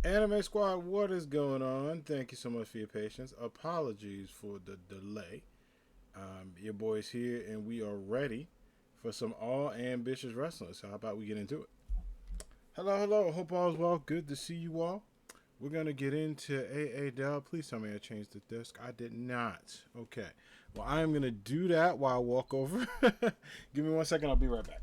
Anime Squad, what is going on? Thank you so much for your patience. Apologies for the delay. Your boy's here, and we are ready for some all ambitious wrestling. So, how about we get into it? Hello, hello. Hope all is well. Good to see you all. We're gonna get into AAW. Please tell me I changed the disc. I did not. Okay. Well, I am gonna do that while I walk over. Give me 1 second. I'll be right back.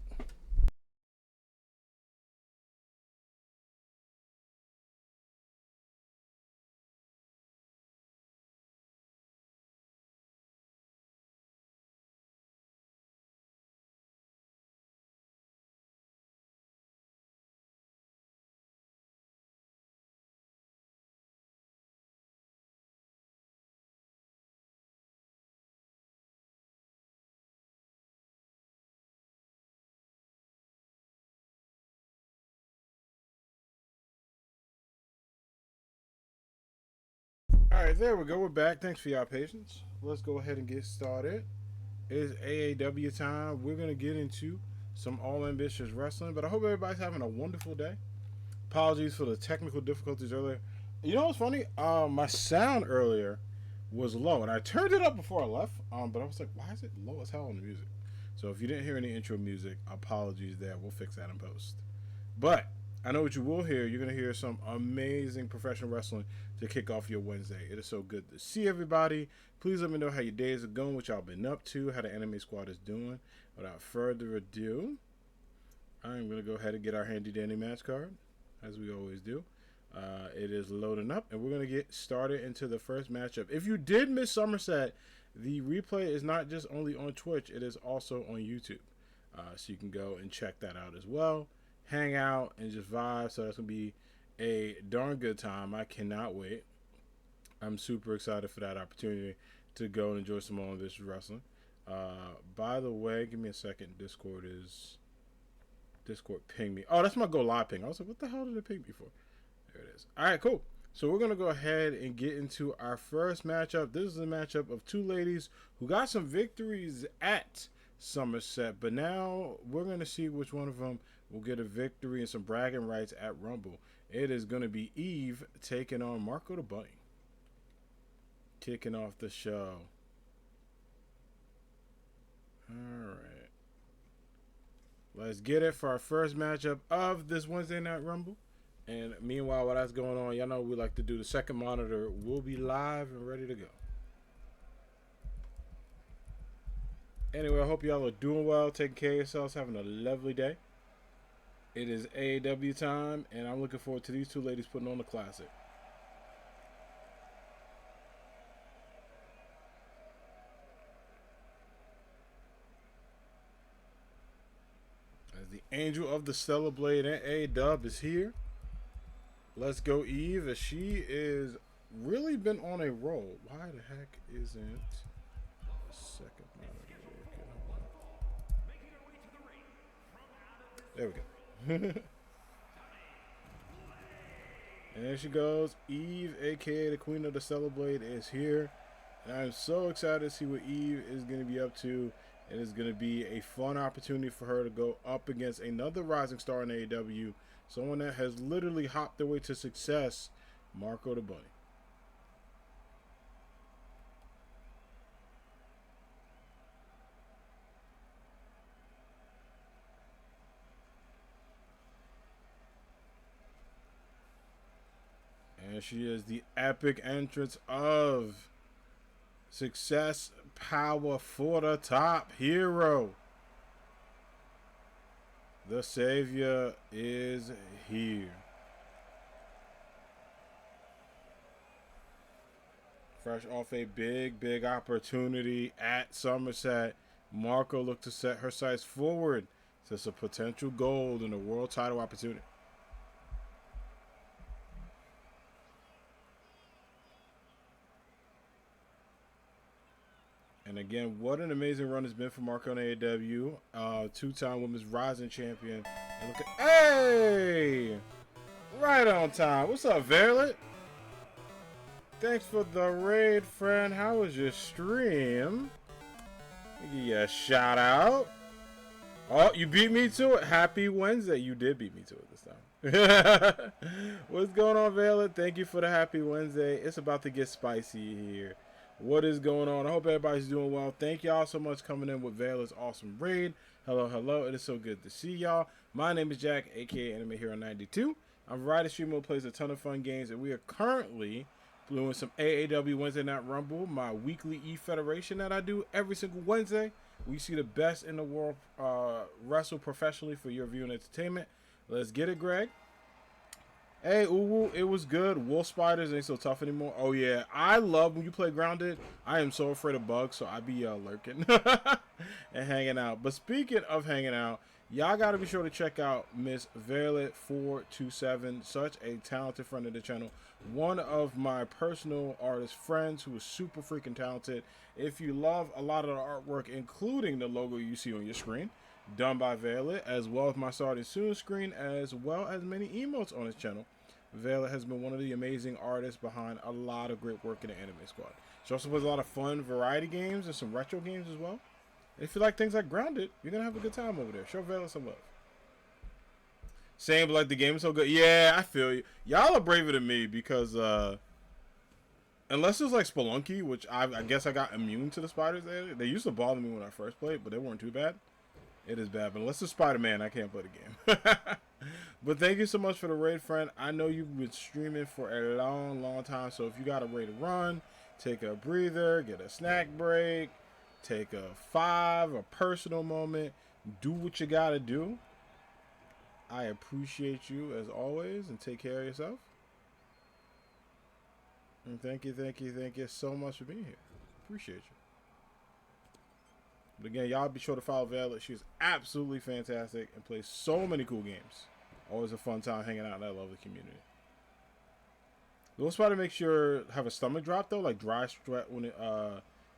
All right, there we go. We're back. Thanks for your patience. Let's go ahead and get started. It's AAW time. We're gonna get into some all ambitious wrestling, but I hope everybody's having a wonderful day. Apologies for the technical difficulties earlier. You know what's funny? My sound earlier was low, and I turned it up before I left. But I was like, why is it low as hell on the music? So if you didn't hear any intro music, apologies there. We'll fix that in post. But I know what you will hear. You're going to hear some amazing professional wrestling to kick off your Wednesday. It is so good to see everybody. Please let me know how your days are going, what y'all been up to, how the Anime Squad is doing. Without further ado, I'm going to go ahead and get our handy dandy match card, as we always do. It is loading up, and we're going to get started into the first matchup. If you did miss Somerset, the replay is not just only on Twitch, it is also on YouTube. So you can go and check that out as well. Hang out and just vibe. So that's going to be a darn good time. I cannot wait. I'm super excited for that opportunity to go and enjoy some more of this wrestling. By the way, give me a second. Discord ping me. Oh, that's my go live ping. I was like, what the hell did it ping me for? There it is. All right, cool. So we're going to go ahead and get into our first matchup. This is a matchup of two ladies who got some victories at Somerset, but now we're going to see which one of them will get a victory and some bragging rights at Rumble. It is going to be Eve taking on Marco the Bunny. Kicking off the show. All right. Let's get it for our first matchup of this Wednesday Night Rumble. And meanwhile, while that's going on, y'all know we like to do the second monitor. We'll be live and ready to go. Anyway, I hope y'all are doing well, taking care of yourselves, having a lovely day. It is AAW time, and I'm looking forward to these two ladies putting on the classic. As the Angel of the Stellar Blade and A-Dub is here. Let's go, Eve, as she is really been on a roll. Why the heck isn't the second monitor? There we go. And there she goes. Eve, aka the Queen of the Celeblade, is here. And I'm so excited to see what Eve is going to be up to. It is going to be a fun opportunity for her to go up against another rising star in AEW. Someone that has literally hopped their way to success, Marco the Bunny. And she is the epic entrance of Success Power for the Top Hero. The Savior is here. Fresh off a big opportunity at Somerset, Marco looked to set her sights forward to some potential gold in a world title opportunity. And again, what an amazing run it's been for Marco in AEW. Two-time Women's Rising Champion. And look at, hey! Right on time. What's up, Verlet? Thanks for the raid, friend. How was your stream? Give you a shout out. Oh, you beat me to it. Happy Wednesday. You did beat me to it this time. What's going on, Vela? Thank you for the happy Wednesday. It's about to get spicy here. What is going on? I hope everybody's doing well. Thank y'all so much coming in with Vela's awesome raid. Hello, hello. It is so good to see y'all. My name is Jack, aka Anime Hero 92. I'm a variety streamer who plays a ton of fun games, and we are currently doing some AAW Wednesday Night Rumble, my weekly E-Federation that I do every single Wednesday. We see the best in the world wrestle professionally for your viewing entertainment. Let's get it, Greg. Hey, Uwu, it was good. Wolf spiders ain't so tough anymore. Oh, yeah. I love when you play Grounded. I am so afraid of bugs, so I be lurking and hanging out. But speaking of hanging out, y'all got to be sure to check out Miss Violet427. Such a talented friend of the channel. One of my personal artist friends who is super freaking talented. If you love a lot of the artwork, including the logo you see on your screen, done by Violet, as well as my starting soon screen, as well as many emotes on his channel, Violet has been one of the amazing artists behind a lot of great work in the Anime Squad. She also plays a lot of fun variety games and some retro games as well. If you like things like Grounded, you're going to have a good time over there. Show Violet some love. Saying like the game is so good. Yeah, I feel you. Y'all are braver than me because unless it's like Spelunky, which I guess I got immune to the spiders there. They used to bother me when I first played, but they weren't too bad. It is bad, but unless it's Spider-Man, I can't play the game. But thank you so much for the raid, friend. I know you've been streaming for a long, long time, so if you got a raid to run, take a breather, get a snack break, take a personal moment, do what you gotta do. I appreciate you as always, and take care of yourself. And thank you so much for being here. Appreciate you. But again, y'all be sure to follow Violet. She's absolutely fantastic and plays so many cool games. Always a fun time hanging out in that lovely community. Little Spider makes sure have a stomach drop though, like dry sweat when it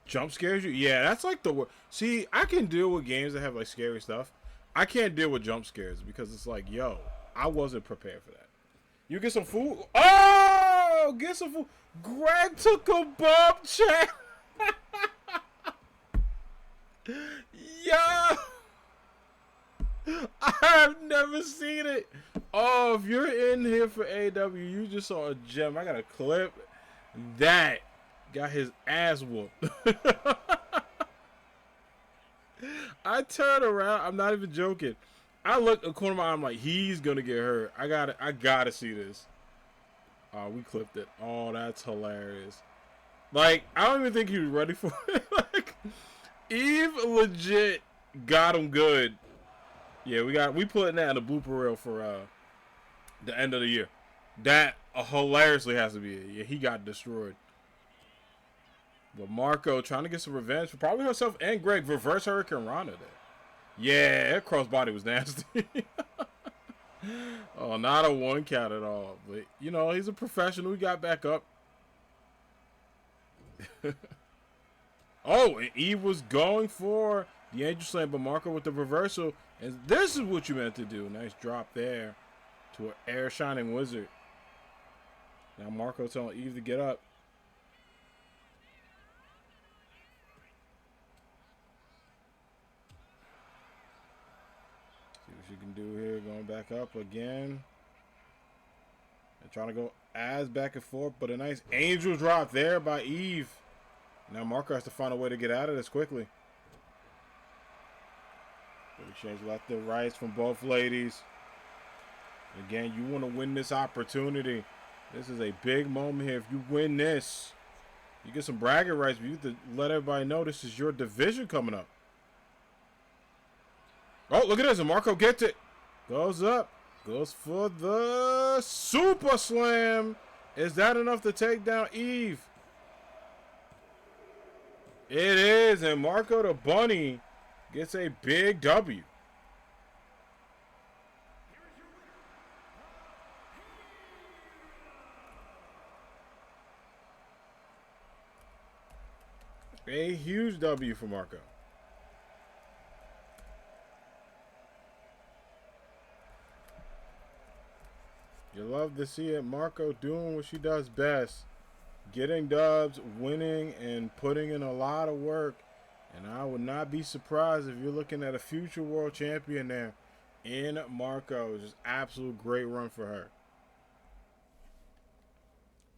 jump scares you. Yeah, that's like the worst. See, I can deal with games that have like scary stuff. I can't deal with jump scares because it's like, yo, I wasn't prepared for that. You get some food. Oh, get some food. Greg took a bump check. Yo, I have never seen it. Oh, if you're in here for AW, you just saw a gem. I got a clip that got his ass whooped. I turned around. I'm not even joking. I look a corner of my eye. I'm like, he's gonna get hurt. I gotta see this. We clipped it. Oh, that's hilarious. Like, I don't even think he was ready for it. Like, Eve legit got him good. Yeah, we putting that in the blooper reel for the end of the year. That hilariously has to be it. Yeah, he got destroyed. But Marco trying to get some revenge for probably herself and Greg. Reverse Hurricane Rana there. Yeah, that crossbody was nasty. Oh, not a one count at all. But, you know, he's a professional. He got back up. Oh, and Eve was going for the Angel Slam, but Marco with the reversal. And this is what you meant to do. Nice drop there to an Air Shining Wizard. Now Marco telling Eve to get up. See what she can do here. Going back up again. And trying to go as back and forth, but a nice angel drop there by Eve. Now Marco has to find a way to get out of this quickly. Exchange left and right from both ladies. Again, you want to win this opportunity. This is a big moment here. If you win this, you get some bragging rights. But you have to let everybody know this is your division coming up. Oh, look at this. And Marco gets it. Goes up. Goes for the Super Slam. Is that enough to take down Eve? It is. And Marco the Bunny gets a big W. A huge W for Marco. You love to see it. Marco doing what she does best. Getting dubs, winning, and putting in a lot of work. And I would not be surprised if you're looking at a future world champion there in Marco. Just absolute great run for her.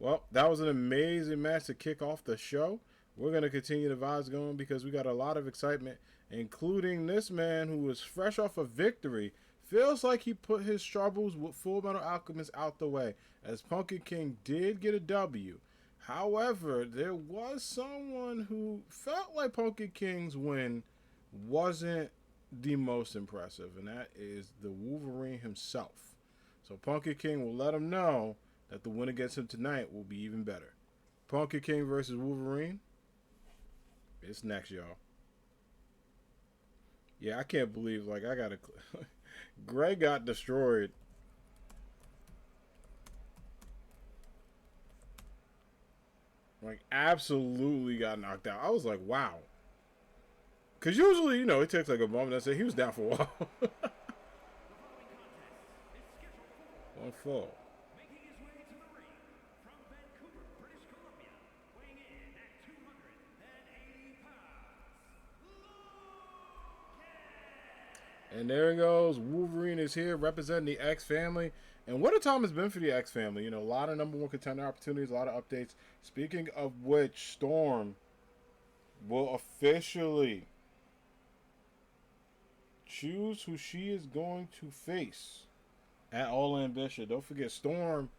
Well, that was an amazing match to kick off the show. We're going to continue the vibes going because we got a lot of excitement, including this man who was fresh off a victory. Feels like he put his troubles with Full Metal Alchemist out the way, as Pumpkin King did get a W. However, there was someone who felt like Pumpkin King's win wasn't the most impressive, and that is the Wolverine himself. So Pumpkin King will let him know that the win against him tonight will be even better. Pumpkin King versus Wolverine. It's next, y'all. Yeah, I can't believe, like, I gotta... Greg got destroyed. Like, absolutely got knocked out. I was like, wow. Because usually, you know, it takes like a moment. I say he was down for a while. 1-4. And there he goes. Wolverine is here representing the X family. And what a time it's been for the X family. You know, a lot of number one contender opportunities, a lot of updates. Speaking of which, Storm will officially choose who she is going to face at All Ambition. Don't forget, Storm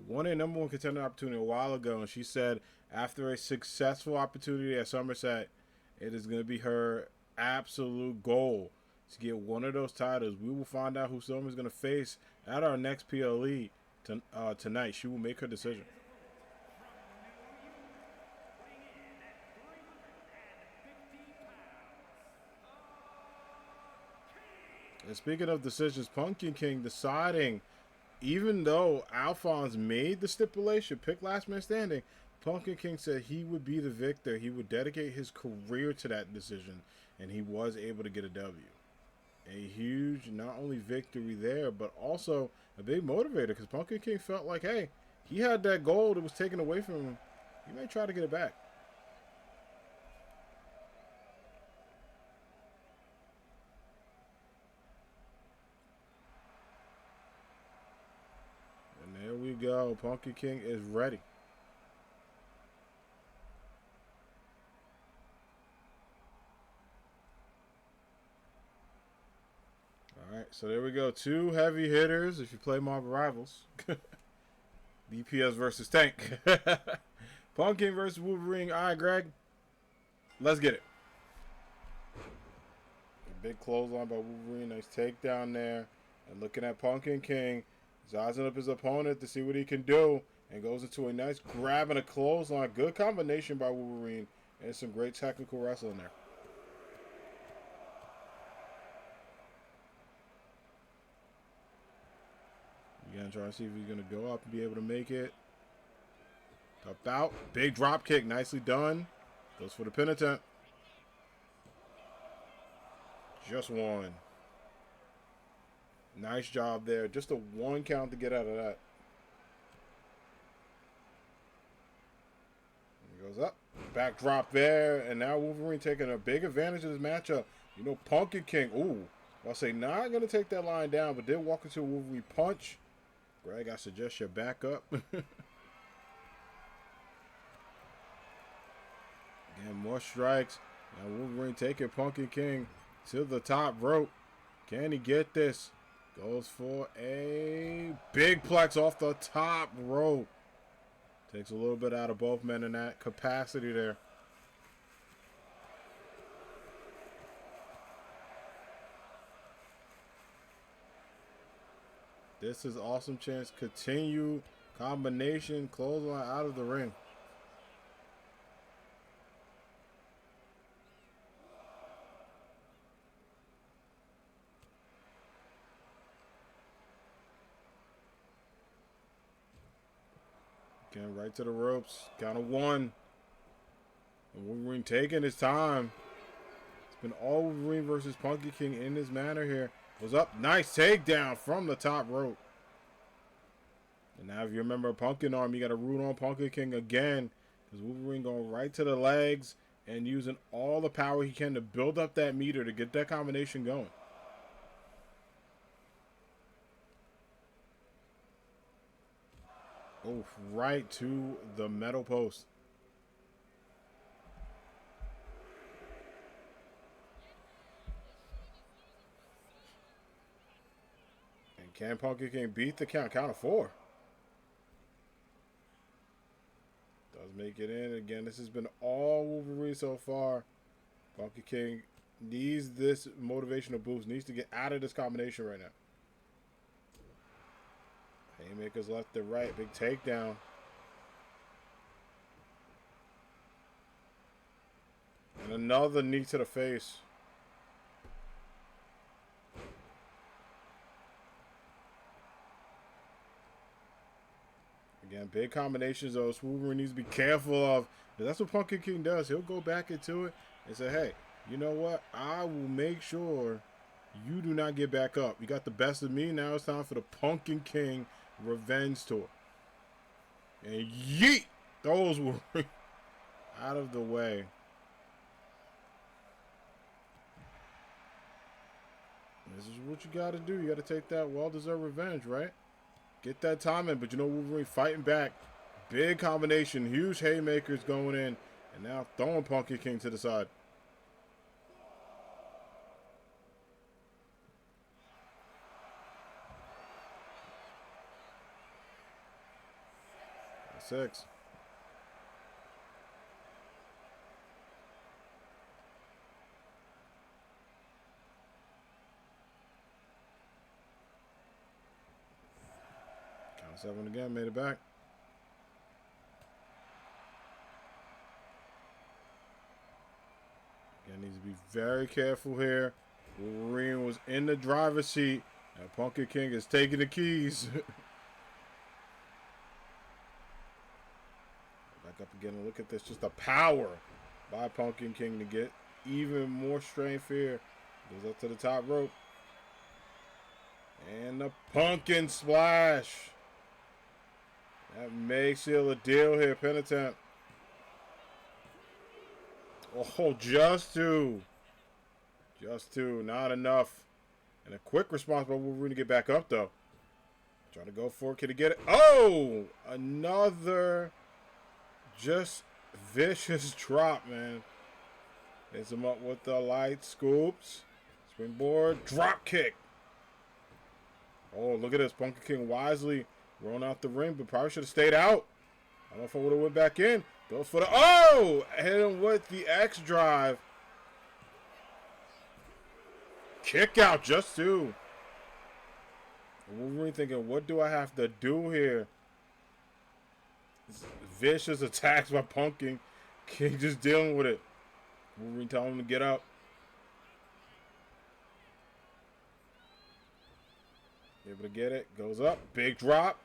won a number one contender opportunity a while ago. And she said after a successful opportunity at Somerset, it is going to be her absolute goal to get one of those titles. We will find out who Storm is going to face at our next PLE tonight. She will make her decision. And speaking of decisions, Pumpkin King deciding, even though Alphonse made the stipulation, pick last man standing, Pumpkin King said he would be the victor. He would dedicate his career to that decision, and he was able to get a W. A huge, not only victory there, but also a big motivator because Pumpkin King felt like, hey, he had that goal that was taken away from him. He may try to get it back. And there we go. Pumpkin King is ready. Alright, so there we go. Two heavy hitters if you play Marvel Rivals. DPS versus Tank. Pumpkin versus Wolverine. Alright, Greg. Let's get it. A big clothesline by Wolverine. Nice takedown there. And looking at Pumpkin King. He's eyeing up his opponent to see what he can do. And goes into a nice grab and a clothesline. Good combination by Wolverine. And some great technical wrestling there. Again, trying to see if he's going to go up and be able to make it. Up out. Big drop kick. Nicely done. Goes for the penitent. Just one. Nice job there. Just a one count to get out of that. He goes up. Back drop there. And now Wolverine taking a big advantage of this matchup. You know, Pumpkin King. Ooh. I'll say not going to take that line down, but did walk into a Wolverine punch. Greg, I suggest you back up. Again, more strikes. Now Wolverine taking Pumpkin King to the top rope. Can he get this? Goes for a big plex off the top rope. Takes a little bit out of both men in that capacity there. This is awesome chance. Continue combination. Clothesline out of the ring. Again, right to the ropes. Count of one. And Wolverine taking his time. It's been all Wolverine versus Pumpkin King in this manner here. Goes up. Nice takedown from the top rope. And now if you remember Pumpkin Arm, you got to root on Pumpkin King again. Because Wolverine going right to the legs. and using all the power he can to build up that meter to get that combination going. Oh, right to the metal post. And can Punky King beat the count? Count of 4. Does make it in. Again, this has been all Wolverine so far. Punky King needs this motivational boost. Needs to get out of this combination right now. Haymakers left to right. Big takedown. And another knee to the face. Again, big combinations though. Wolverine needs to be careful of. That's what Punky King does. He'll go back into it and say, hey, you know what? I will make sure you do not get back up. You got the best of me. Now it's time for the Punky King Revenge Tour. And yeet! Those were out of the way. This is what you got to do. You got to take that well-deserved revenge, right? Get that time in, but you know Wolverine fighting back. Big combination, huge haymakers going in, and now throwing Punky King to the side. That's 6. Count of 7 again, made it back. Again, needs to be very careful here. Wolverine was in the driver's seat, and Punky King is taking the keys. Back up again and look at this. Just the power by Punky King to get even more strength here. Goes up to the top rope. And the pumpkin splash. That makes seal a deal here. Pin attempt. Oh, just 2. Just 2. Not enough. And a quick response by Wolverine to get back up, though. Trying to go for it. Can he get it? Oh! Another just vicious drop, man. Hits him up with the light scoops. Springboard. Drop kick. Oh, look at this. Punky King wisely rolling out the ring, but probably should have stayed out. I don't know if I would have went back in. Goes for the... Oh! Hit him with the X drive. Kick out, just 2. Wolverine thinking, what do I have to do here? Vicious attacks by Punky King just dealing with it. Wolverine telling him to get up. Able to get it. Goes up. Big drop.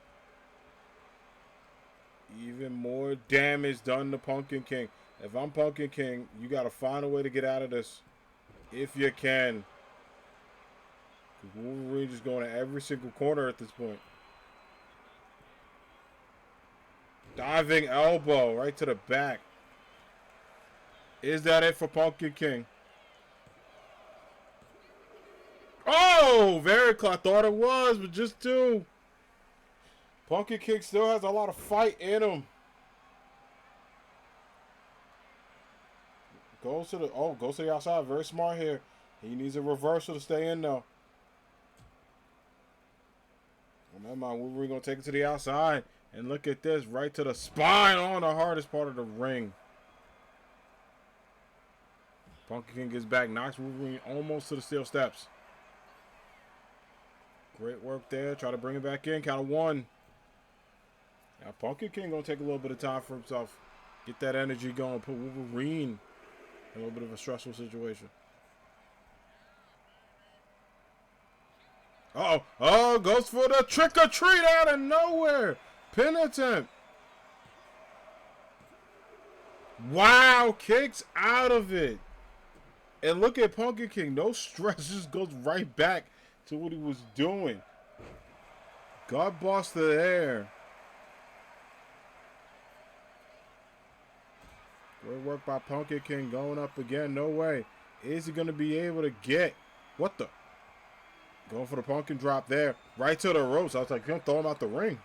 Even more damage done to Punky King. If I'm Punky King, you got to find a way to get out of this. If you can. Wolverine just going to every single corner at this point. Diving elbow right to the back. Is that it for Punky King? Oh, very close. I thought it was, but just 2. Punky King still has a lot of fight in him. Goes to the outside. Very smart here. He needs a reversal to stay in though. Well, never mind. Wolverine gonna take it to the outside. And look at this, right to the spine on the hardest part of the ring. Punky King gets back, knocks Wolverine almost to the steel steps. Great work there. Try to bring it back in. Count of 1. Now Punky King gonna take a little bit of time for himself. Get that energy going. Put Wolverine in a little bit of a stressful situation. Uh-oh. Oh, goes for the trick or treat out of nowhere. Pin attempt. Wow, kicks out of it. And look at Punky King. No stress. Just goes right back to what he was doing. Gut buster there. Great work by Pumpkin King going up again. No way. Is he going to be able to get? What the? Going for the pumpkin drop there. Right to the ropes. I was like, throw him out the ring.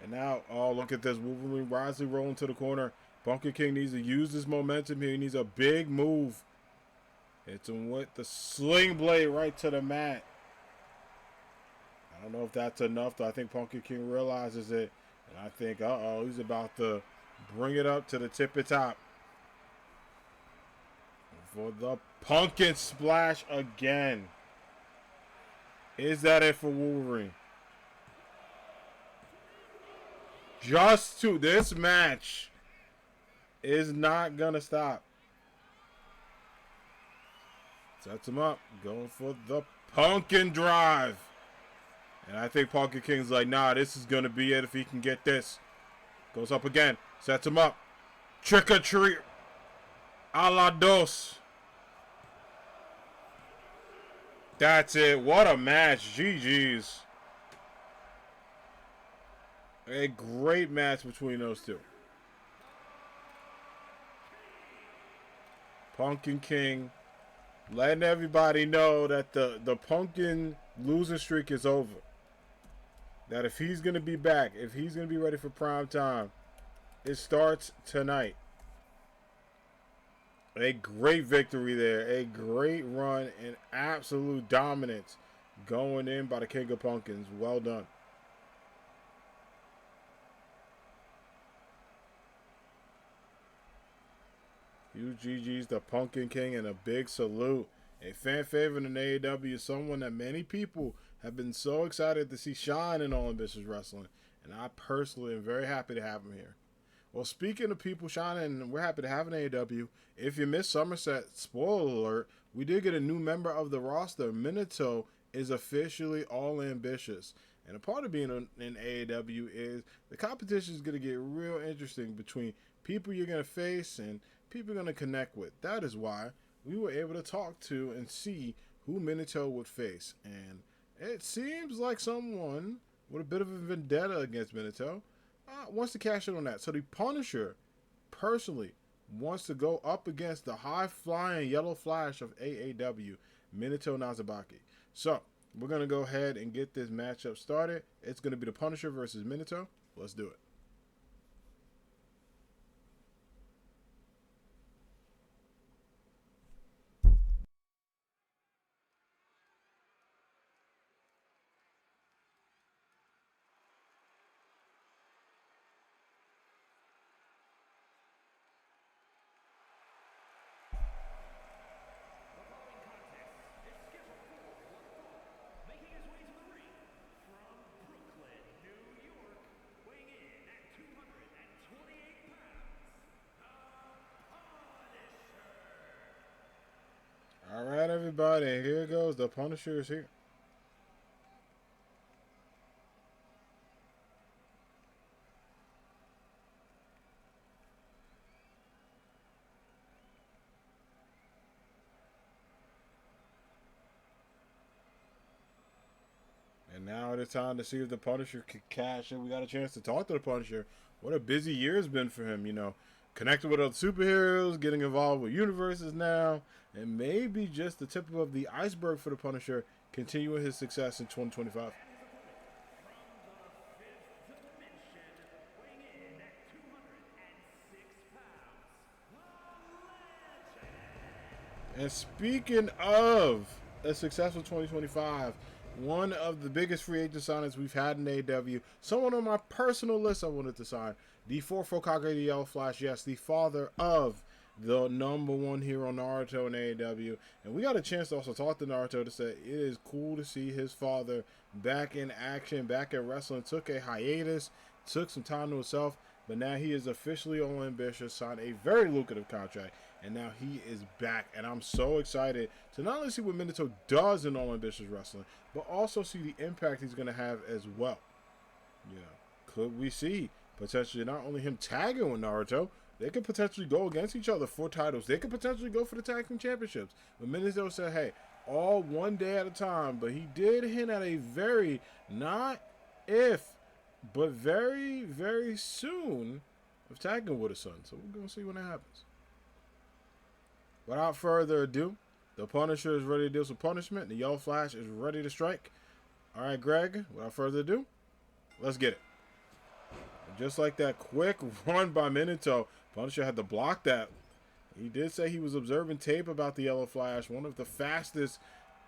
And now, oh, look at this. Wolverine wisely rolling to the corner. Pumpkin King needs to use this momentum here. He needs a big move. Hits him with the sling blade right to the mat. I don't know if that's enough, though. I think Pumpkin King realizes it. And I think, uh-oh, he's about to bring it up to the tippy top. For the pumpkin splash again. Is that it for Wolverine? Just to this match is not going to stop. Sets him up. Going for the pumpkin drive. And I think Pumpkin King's like, nah, this is going to be it if he can get this. Goes up again. Sets him up. Trick or treat. A la dos. That's it. What a match. GG's. A great match between those two. Pumpkin King letting everybody know that the Pumpkin losing streak is over. That if he's going to be back, if he's going to be ready for prime time, it starts tonight. A great victory there. A great run and absolute dominance going in by the King of Pumpkins. Well done. Huge GG's the Pumpkin King and a big salute. A fan favorite in AAW, someone that many people have been so excited to see shine in All Ambitious Wrestling. And I personally am very happy to have him here. Well, speaking of people shining, we're happy to have an AAW. If you missed Somerset, spoiler alert, we did get a new member of the roster. Minato is officially All Ambitious. And a part of being in AAW is the competition is going to get real interesting between people you're going to face and people you're going to connect with. That is why we were able to talk to and see who Minato would face. And it seems like someone with a bit of a vendetta against Minato wants to cash in on that. So the Punisher personally wants to go up against the high-flying Yellow Flash of AAW, Minato Nazabaki. So we're going to go ahead and get this matchup started. It's going to be the Punisher versus Minato. Let's do it. All right, everybody, here goes. The Punisher is here. And now it is time to see if the Punisher can cash in. We got a chance to talk to the Punisher. What a busy year it's been for him, you know. Connected with other superheroes, getting involved with universes now, and maybe just the tip of the iceberg for the Punisher, continuing his success in 2025. And speaking of a successful 2025, one of the biggest free agent signings we've had in AEW, someone on my personal list I wanted to sign, the 4-4 Kage the Yellow Flash, yes, the father of the #1 hero Naruto in AEW. And we got a chance to also talk to Naruto to say it is cool to see his father back in action, back at wrestling. Took a hiatus, took some time to himself, but now he is officially All Ambitious, signed a very lucrative contract, and now he is back. And I'm so excited to not only see what Minato does in All Ambitious Wrestling, but also see the impact he's going to have as well. You know, could we see potentially not only him tagging with Naruto, they could potentially go against each other for titles. They could potentially go for the tag team championships. But Minato said, hey, all one day at a time. But he did hint at a very, not if, but very, very soon, of tagging with his son. So we're going to see when that happens. Without further ado, the Punisher is ready to deal some punishment. The Yellow Flash is ready to strike. All right, Greg, without further ado, let's get it. And just like that quick run by Minato, Punisher had to block that. He did say he was observing tape about the Yellow Flash, one of the fastest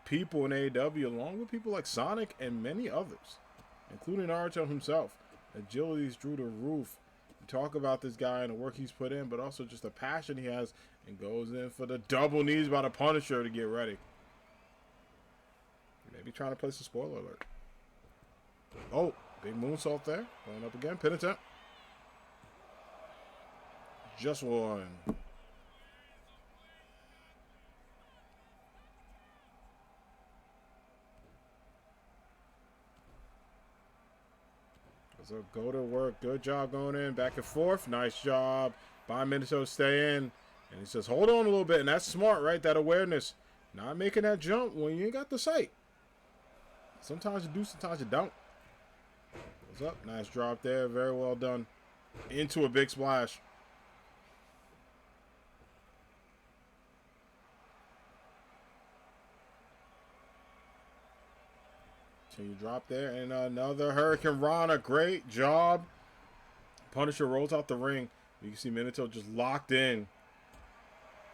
people in AAW, along with people like Sonic and many others, including Naruto himself. Agility's through the roof. You talk about this guy and the work he's put in, but also just the passion he has, and goes in for the double knees by the Punisher to get ready. Maybe trying to place a spoiler alert. Oh, big moonsault there. Going up again. Pin attempt. Just one. So go to work. Good job going in. Back and forth. Nice job by Minato to stay in. And he says, hold on a little bit. And that's smart, right? That awareness. Not making that jump when you ain't got the sight. Sometimes you do, sometimes you don't. Goes up. Nice drop there. Very well done. Into a big splash. So you drop there. And another Hurricane Rana. Great job. Punisher rolls out the ring. You can see Minato just locked in.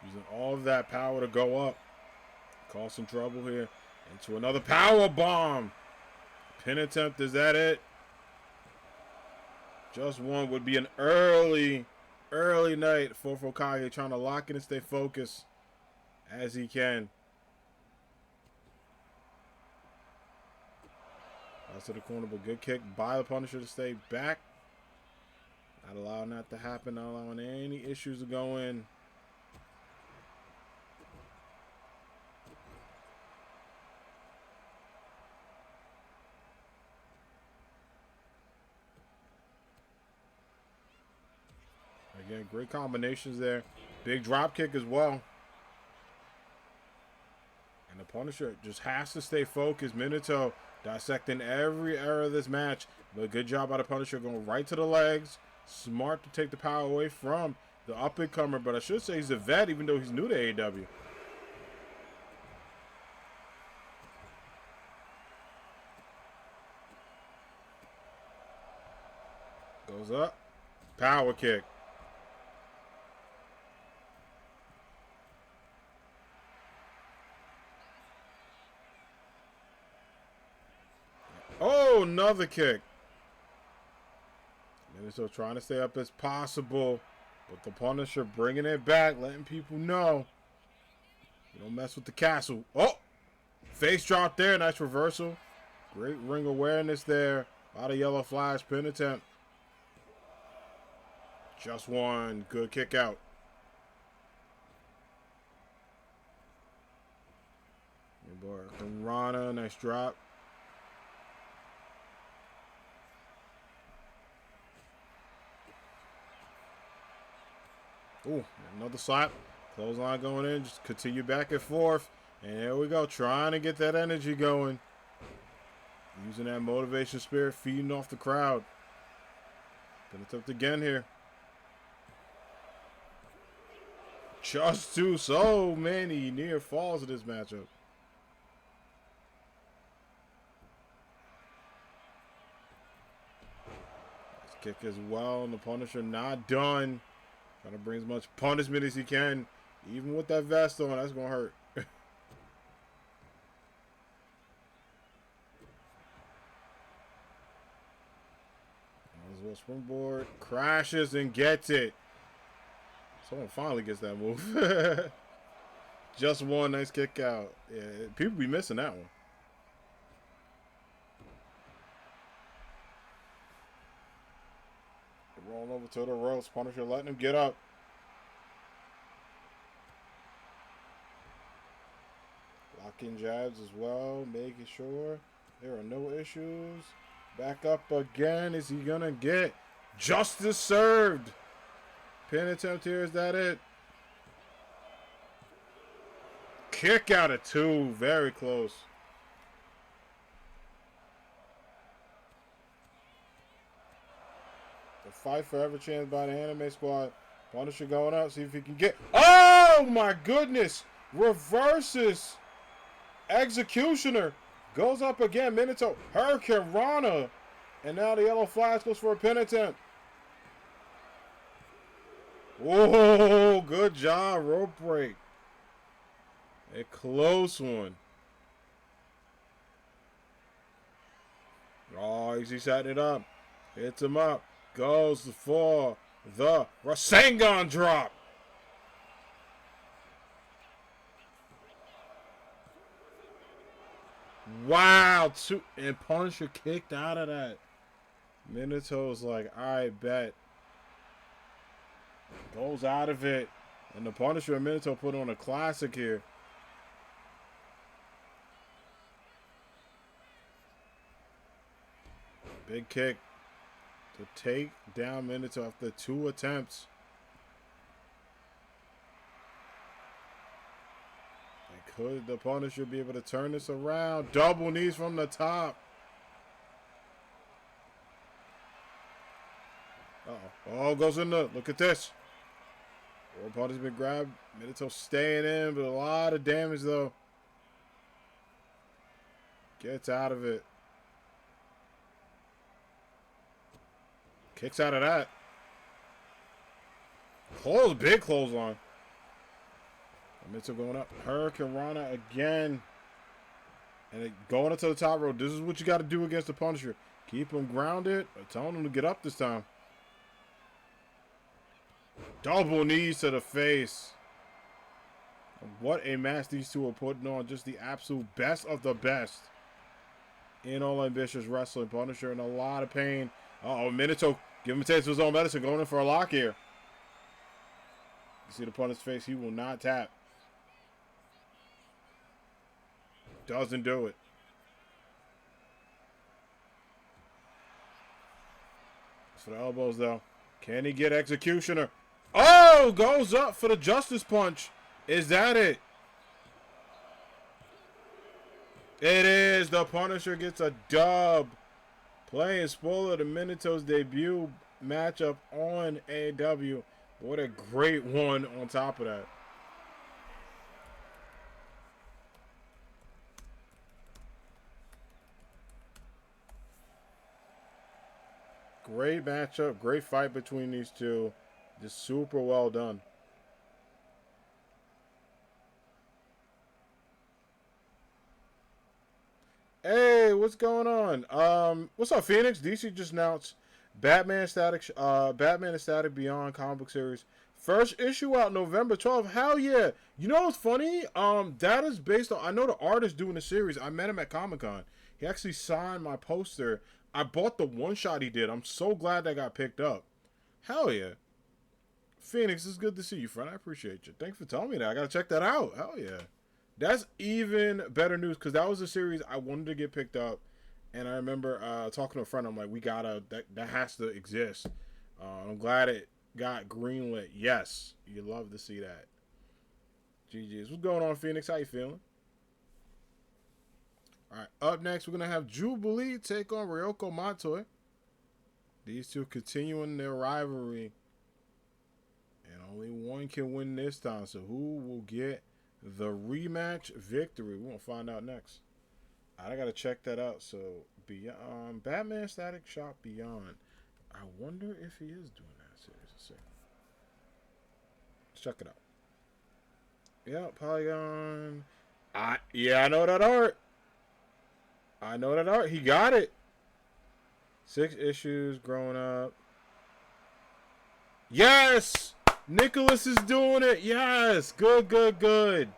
Using all of that power to go up. Cause some trouble here. Into another power bomb. Pin attempt. Is that it? Just one would be an early night for Hokage, trying to lock in and stay focused as he can. That's to the corner, but good kick by the Punisher to stay back. Not allowing that to happen. Not allowing any issues to go in. Again, great combinations there. Big drop kick as well. And the Punisher just has to stay focused. Minato dissecting every area of this match. But good job by the Punisher going right to the legs. Smart to take the power away from the up-and-comer. But I should say he's a vet even though he's new to AEW. Goes up. Power kick. Oh, another kick. Minato trying to stay up as possible. But the Punisher bringing it back, letting people know. You don't mess with the castle. Oh! Face drop there. Nice reversal. Great ring awareness there. By the Yellow Flash. Pin attempt. Just one. Good kick out. Rana. Nice drop. Ooh, another slap. Clothesline going in. Just continue back and forth. And there we go. Trying to get that energy going. Using that motivation spirit. Feeding off the crowd. Gonna attempt again here. Just so many near falls in this matchup. Nice kick as well. And the Punisher not done. Trying to bring as much punishment as he can. Even with that vest on, that's going to hurt. As well, springboard. Crashes and gets it. Someone finally gets that move. Just one. Nice kick out. Yeah, people be missing that one. Rolling over to the ropes. Punisher letting him get up. Locking jabs as well. Making sure there are no issues. Back up again. Is he going to get justice served? Pin attempt here. Is that it? Kick out of two. Very close. The fight forever chance by the Anime Squad. Punisher going up. See if he can get. Oh my goodness! Reverses. Executioner goes up again. Minato. Hurricane Rana. And now the yellow flash goes for a pin attempt. Whoa, good job. Rope break. A close one. Oh, he's setting it up. Hits him up. Goes for the Rasengan drop. Wow. And Punisher kicked out of that. Minato's like, I bet. Goes out of it. And the Punisher and Minato put on a classic here. Big kick to take down Minato after 2 attempts. And could the Punisher be able to turn this around? Double knees from the top. Uh-oh. Oh, goes in the... Look at this. Punisher's been grabbed. Minato staying in, but a lot of damage, though. Gets out of it. Kicks out of that. Big clothesline. Minato going up. Hurricane Rana again. And going up to the top rope. This is what you got to do against the Punisher. Keep him grounded. Telling him to get up this time. Double knees to the face. What a match these two are putting on. Just the absolute best of the best. In All Ambitious Wrestling. Punisher in a lot of pain. Uh-oh, Minato. Give him a taste of his own medicine. Going in for a lock here. You see the Punisher's face. He will not tap. Doesn't do it. For the elbows, though. Can he get Executioner? Oh! Goes up for the Justice Punch. Is that it? It is. The Punisher gets a dub. Playing spoiler to Minato's debut matchup on AAW. What a great one on top of that. Great matchup. Great fight between these two. Just super well done. Hey, what's going on? What's up, Phoenix? DC just announced Batman and Static Beyond comic book series. First issue out November 12th. Hell yeah. You know what's funny? That is based on, I know the artist doing the series. I met him at Comic-Con. He actually signed my poster. I bought the one shot he did. I'm so glad that got picked up. Hell yeah. Phoenix, it's good to see you, friend. I appreciate you. Thanks for telling me that. I gotta check that out. Hell yeah. That's even better news because that was a series I wanted to get picked up, and I remember talking to a friend. I'm like, we gotta that has to exist. I'm glad it got greenlit. Yes, you love to see that. GG's. What's going on, Phoenix? How you feeling? All right. Up next, we're gonna have Jubilee take on Ryoko Matoi. These two continuing their rivalry, and only one can win this time. So who will get the rematch victory? We're gonna find out next. I gotta check that out. So beyond Batman Static Shock Beyond. I wonder if he is doing that series. Let's see. Let's check it out. Yeah, Polygon. I know that art. I know that art. He got it. 6 issues growing up. Yes! Nicholas is doing it. Yes. Good.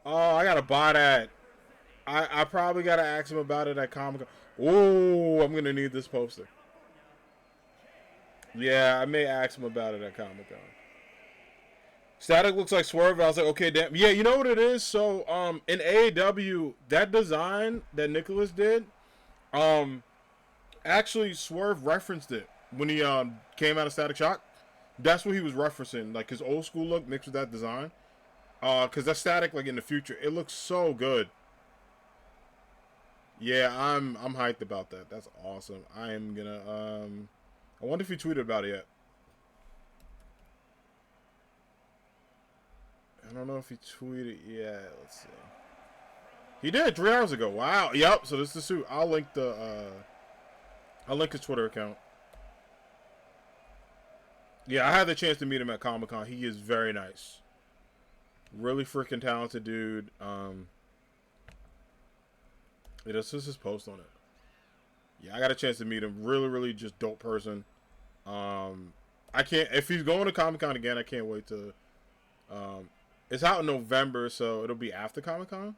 Oh, I gotta buy that. I probably gotta ask him about it at Comic-Con. Oh, I'm gonna need this poster. Yeah, I may ask him about it at Comic-Con. Static looks like Swerve. I was like, okay, damn. Yeah, you know what it is? So, in AAW, that design that Nicholas did, actually Swerve referenced it when he came out of Static Shock. That's what he was referencing, like his old school look mixed with that design. Cause that's Static like in the future. It looks so good. Yeah, I'm hyped about that. That's awesome. I am gonna I wonder if he tweeted about it yet. I don't know if he tweeted yet. Let's see. He did 3 hours ago. Wow. Yep. So this is the suit. I'll link his Twitter account. Yeah, I had the chance to meet him at Comic-Con. He is very nice. Really freaking talented dude. This is his post on it. Yeah, I got a chance to meet him. Really, really just dope person. I can't, if he's going to Comic-Con again, I can't wait to, it's out in November, so it'll be after Comic-Con.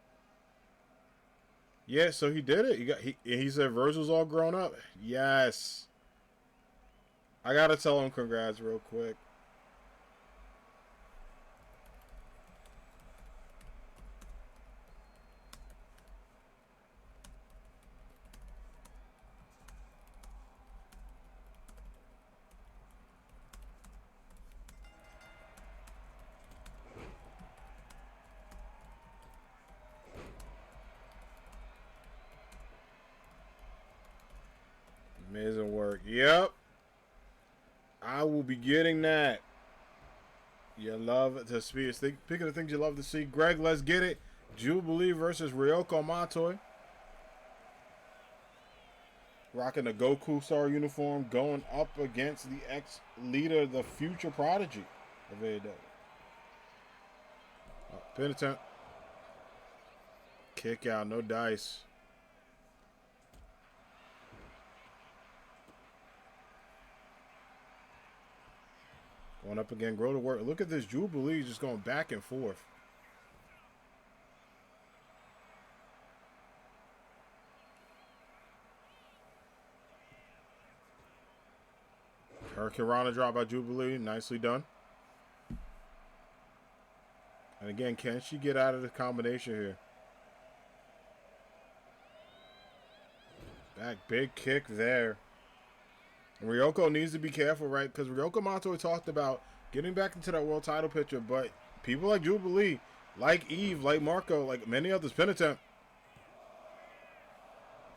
Yeah, so he did it. He said Virgil's all grown up. Yes. I gotta tell him congrats real quick. Amazing work. Yep. I will be getting that. You love to speak. Picking the things you love to see. Greg, let's get it. Jubilee versus Ryoko Matoi. Rocking the Goku Star uniform, going up against the ex-leader, the future prodigy of AAW. Pin attempt. Kick out, no dice. Going up again, grow to work. Look at this Jubilee just going back and forth. Hurricane Rana drop by Jubilee. Nicely done. And again, can she get out of the combination here? Back, big kick there. And Ryoko needs to be careful, right? Because Ryoko Matoi talked about getting back into that world title picture, but people like Jubilee, like Eve, like Marco, like many others, pin attempt.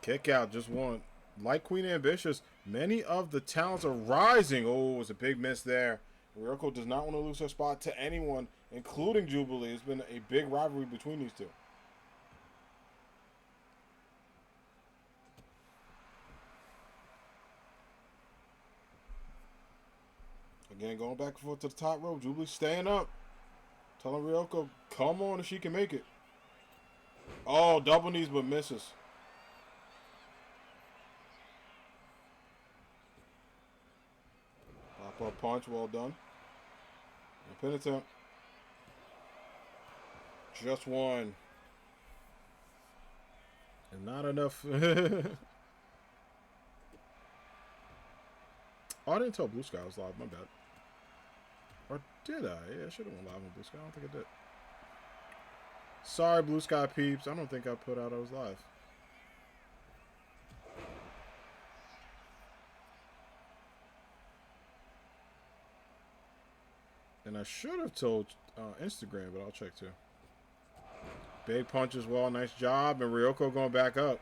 Kick out, just one. Like Queen Ambitious, many of the talents are rising. Oh, it was a big miss there. Ryoko does not want to lose her spot to anyone, including Jubilee. It's been a big rivalry between these two. Again, going back and forth to the top rope. Jubilee staying up. Telling Ryoko, come on if she can make it. Oh, double knees but misses. Pop-up punch, well done. And pin attempt. Just one. And not enough. Oh, I didn't tell Blue Sky I was live. My bad. Or did I? Yeah, I should have went live on Blue Sky. I don't think I did. Sorry, Blue Sky peeps. I don't think I put out I was live. And I should have told Instagram, but I'll check too. Big punch as well. Nice job. And Ryoko going back up.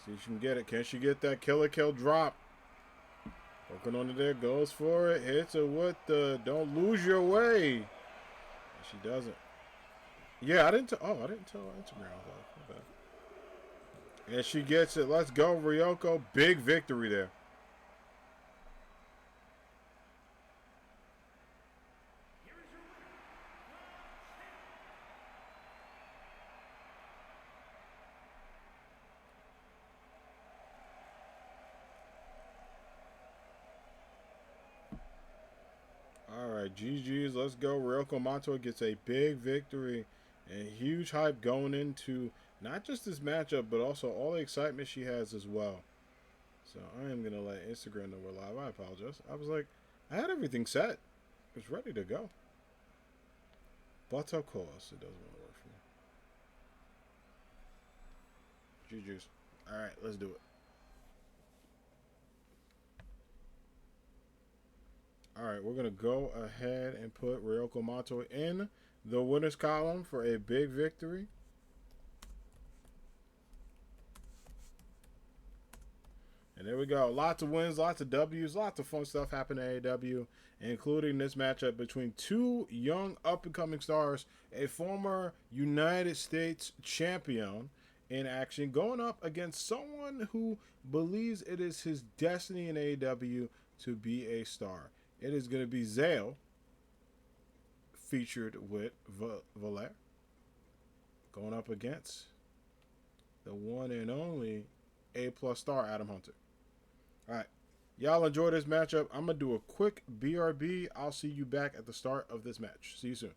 See if she can get it. Can she get that killer kill drop? Working on it there. Goes for it. Hits it with the don't lose your way. And she doesn't. Yeah, I didn't tell Instagram. My bad. And she gets it. Let's go, Ryoko. Big victory there. Alright, GG's, let's go. Ryoko Matoi gets a big victory and huge hype going into not just this matchup, but also all the excitement she has as well. So I am going to let Instagram know we're live. I apologize. I was like, I had everything set. It was ready to go. But of course, it doesn't want to work for me. GG's. Alright, let's do it. Alright, we're going to go ahead and put Ryoko Matoi in the winners column for a big victory. And there we go. Lots of wins, lots of W's, lots of fun stuff happening at AAW, including this matchup between two young up and coming stars, a former United States champion in action, going up against someone who believes it is his destiny in AAW to be a star. It is going to be Zale, featured with Valer, going up against the one and only A+ star Adam Hunter. All right. Y'all enjoy this matchup. I'm going to do a quick BRB. I'll see you back at the start of this match. See you soon.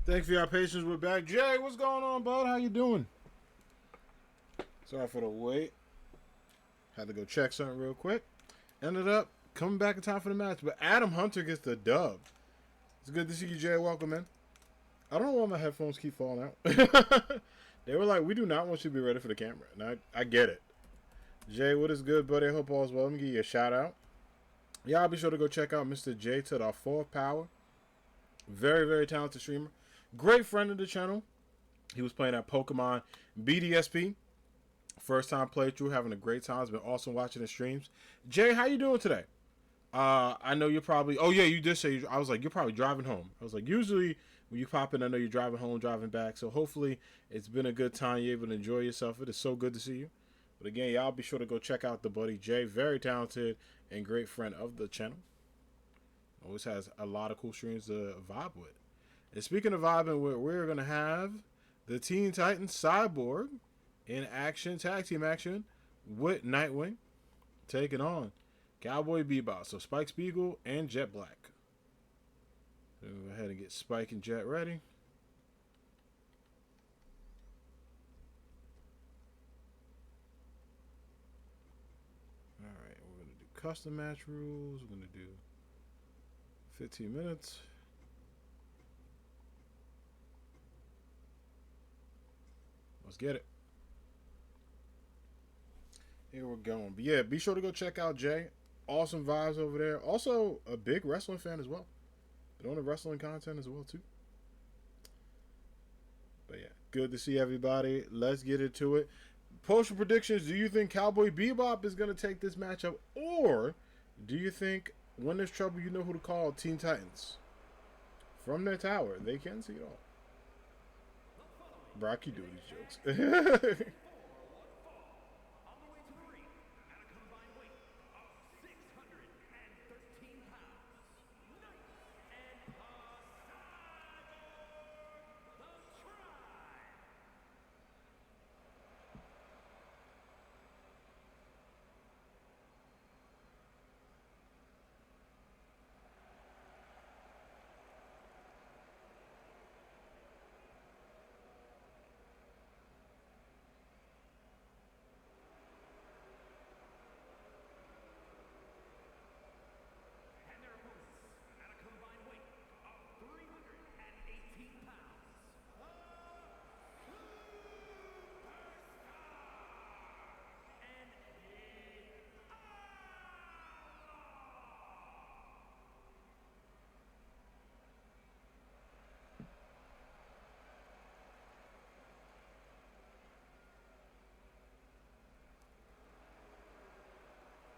Thanks for your patience. We're back. Jay, what's going on, bud? How you doing? Sorry for the wait. Had to go check something real quick. Ended up coming back in time for the match. But Adam Hunter gets the dub. It's good to see you, Jay. Welcome in. I don't know why my headphones keep falling out. They were like, we do not want you to be ready for the camera. And I get it. Jay, what is good, buddy? I hope all is well. Let me give you a shout out. Y'all be sure to go check out Mr. J to the fourth power. Very, very talented streamer. Great friend of the channel. He was playing at Pokemon BDSP. First time playthrough, having a great time. It's been awesome watching the streams. Jay, how you doing today? I know you're probably... Oh, yeah, you did say... I was like, you're probably driving home. I was like, usually when you pop in, I know you're driving home, driving back. So hopefully it's been a good time. You're able to enjoy yourself. It is so good to see you. But again, y'all be sure to go check out the buddy Jay. Very talented and great friend of the channel. Always has a lot of cool streams to vibe with. And speaking of vibing, we're going to have the Teen Titans Cyborg in action, tag team action, with Nightwing taking on Cowboy Bebop. So Spike Spiegel and Jet Black. So go ahead and get Spike and Jet ready. Alright, we're going to do custom match rules. We're going to do 15 minutes. Let's get it. Here we're going. But yeah, be sure to go check out Jay. Awesome vibes over there. Also, a big wrestling fan as well. Been on the wrestling content as well, too. But yeah, good to see everybody. Let's get into it. Poster predictions. Do you think Cowboy Bebop is going to take this matchup? Or do you think when there's trouble, you know who to call? Teen Titans. From their tower. They can see it all. Bro, I keep doing these jokes.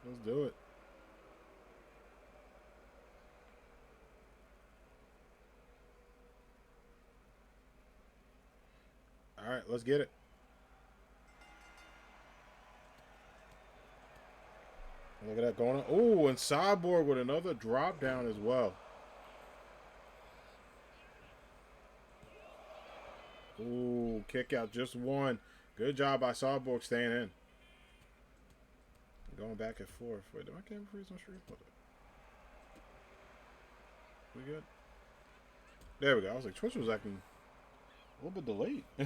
Let's do it. All right, let's get it. Look at that going on. Oh, and Cyborg with another drop down as well. Ooh, kick out, just one. Good job by Cyborg staying in. Going back and forth. Wait, do I camera freeze on stream? Hold up. We good? There we go. I was like, Twitch was acting a little bit delayed. I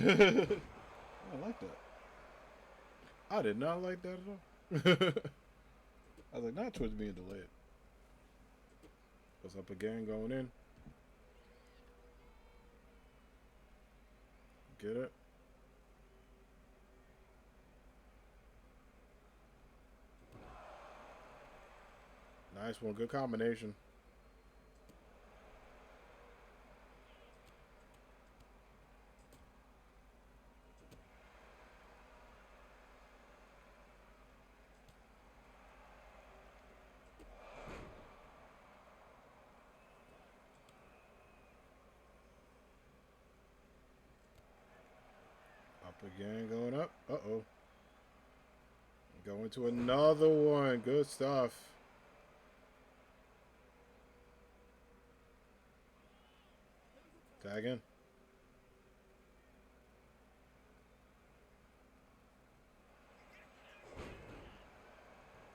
don't like that. I did not like that at all. I was like, not Twitch being delayed. What's up again? Going in. Get it? Nice one. Good combination. Up again. Going up. Uh-oh. Going to another one. Good stuff. Tag in.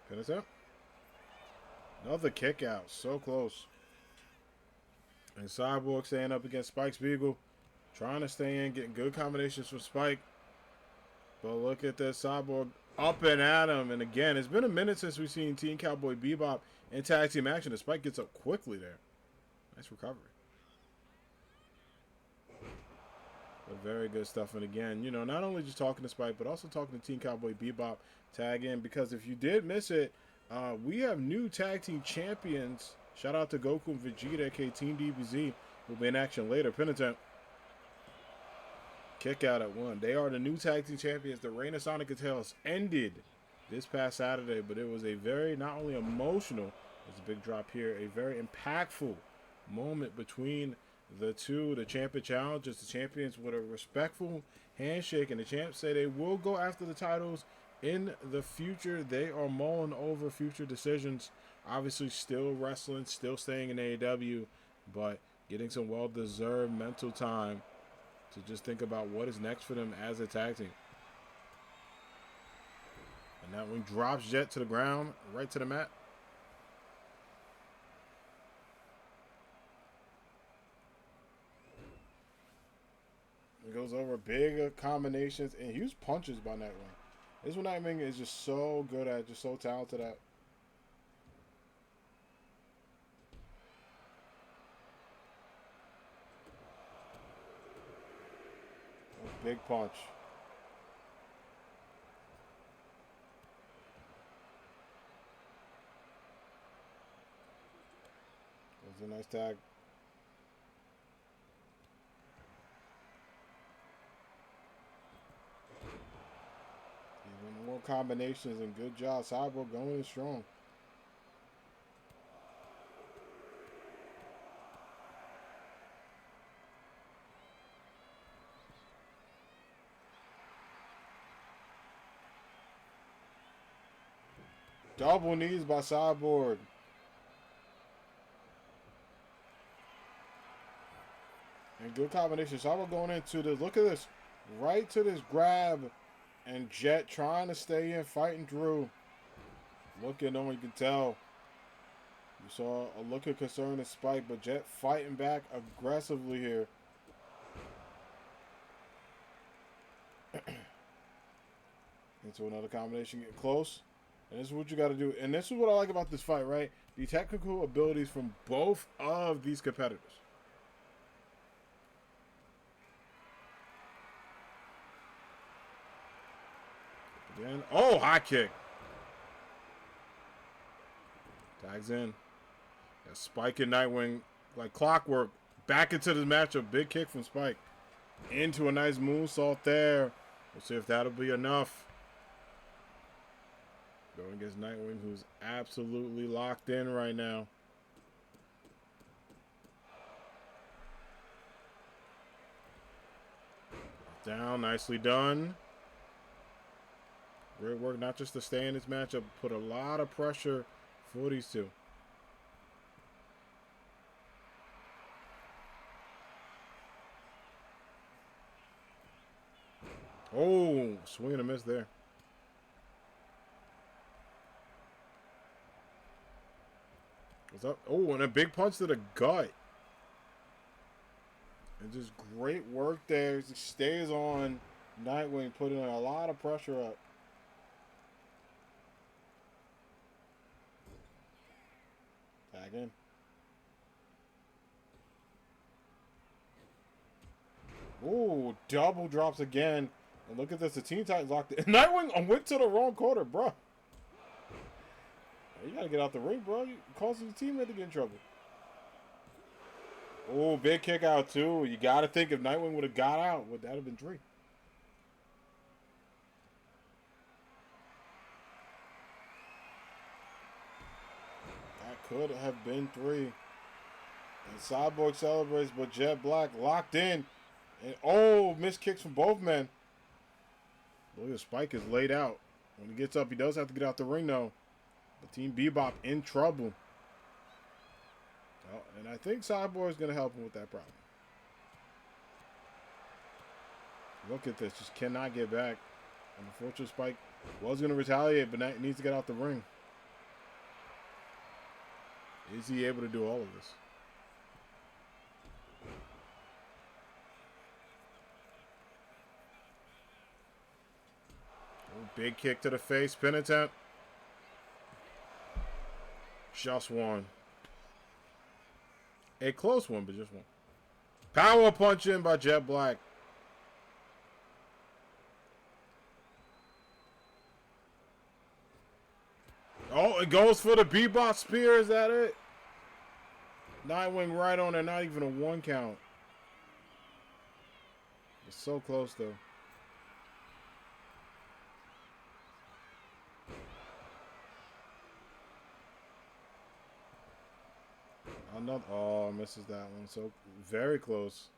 Pin us up. Another kick out. So close. And Cyborg staying up against Spike Spiegel. Trying to stay in, getting good combinations from Spike. But look at this Cyborg up and at him. And again, it's been a minute since we've seen Team Cowboy Bebop in tag team action. The Spike gets up quickly there. Nice recovery. But very good stuff. And again, you know, not only just talking to Spike, but also talking to Team Cowboy Bebop tag in. Because if you did miss it, we have new tag team champions. Shout out to Goku and Vegeta, aka Team DBZ, will be in action later. Penitent. Kick out at 1. They are the new tag team champions. The reign of Sonic and Tails ended this past Saturday, but it was a very, not only emotional, there's a big drop here, a very impactful moment between the two. The champion challenges the champions with a respectful handshake, and the champs say they will go after the titles in the future. They are mulling over future decisions. Obviously still wrestling, still staying in AAW, but getting some well-deserved mental time to just think about what is next for them as a tag team. And that one drops Jet to the ground, right to the mat. It goes over big combinations and huge punches by Nightwing. This one Nightwing is just so good at, just so talented at. A big punch. That's a nice tag. Even more combinations and good job. Cyborg going in strong. Double knees by Cyborg. And good combination. Cyborg going into this. Look at this. Right to this grab. And Jet trying to stay in, fighting through. Look at him, you can tell. You saw a look of concern in Spike, but Jet fighting back aggressively here. Into another combination, getting close. And this is what you got to do. And this is what I like about this fight, right? The technical abilities from both of these competitors. Again. Oh, high kick. Tags in. Got Spike and Nightwing like clockwork. Back into this matchup. Big kick from Spike. Into a nice moonsault there. We'll see if that'll be enough. Going against Nightwing, who's absolutely locked in right now. Down, nicely done. Great work, not just to stay in this matchup, put a lot of pressure for these two. Oh, swing and a miss there. What's up? Oh, and a big punch to the gut. And just great work there. He stays on Nightwing, putting a lot of pressure up. Tag in. Ooh, double drops again. And look at this, the Teen Titans locked in. Nightwing went to the wrong corner, bro. You gotta get out the ring, bro. You causing your teammate to get in trouble. Oh, big kick out too. You gotta think if Nightwing would have got out, would that have been 3? That could have been 3. And Cyborg celebrates, but Jet Black locked in. And oh, missed kicks from both men. Look at Spike is laid out. When he gets up, he does have to get out the ring though. But Team Bebop in trouble. Oh, and I think Cyborg is going to help him with that problem. Look at this. Just cannot get back. And unfortunately, Spike was going to retaliate, but needs to get out the ring. Is he able to do all of this? Big kick to the face. Pin attempt. Just one. A close one, but just one. Power punch in by Jet Black. Oh, it goes for the Bebop Spear. Is that it? Nightwing right on there. Not even a 1 count. It's so close, though. Another. Oh, misses that one. So very close.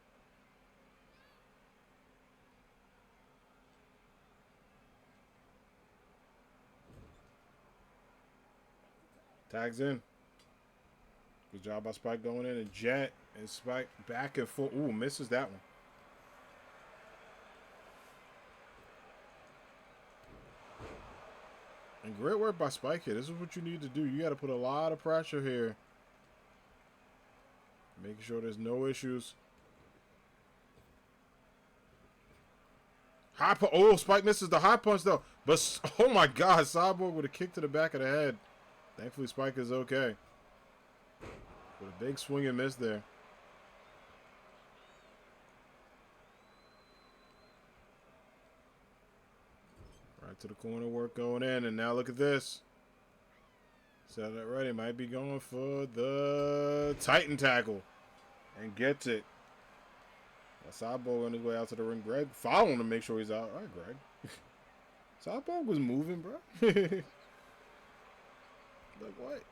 Tags in. Good job by Spike going in. And Jet and Spike back and forth. Ooh, misses that one. And great work by Spike here. This is what you need to do. You got to put a lot of pressure here. Making sure there's no issues. High punch. Oh, Spike misses the high punch, though. But, oh my God, Cyborg with a kick to the back of the head. Thankfully, Spike is okay. With a big swing and miss there. Right to the corner work going in. And now look at this. Set it ready. Might be going for the Titan tackle. And gets it. Cyborg on his way out to the ring. Greg following to make sure he's out. All right, Greg. Cyborg was moving, bro. Like what?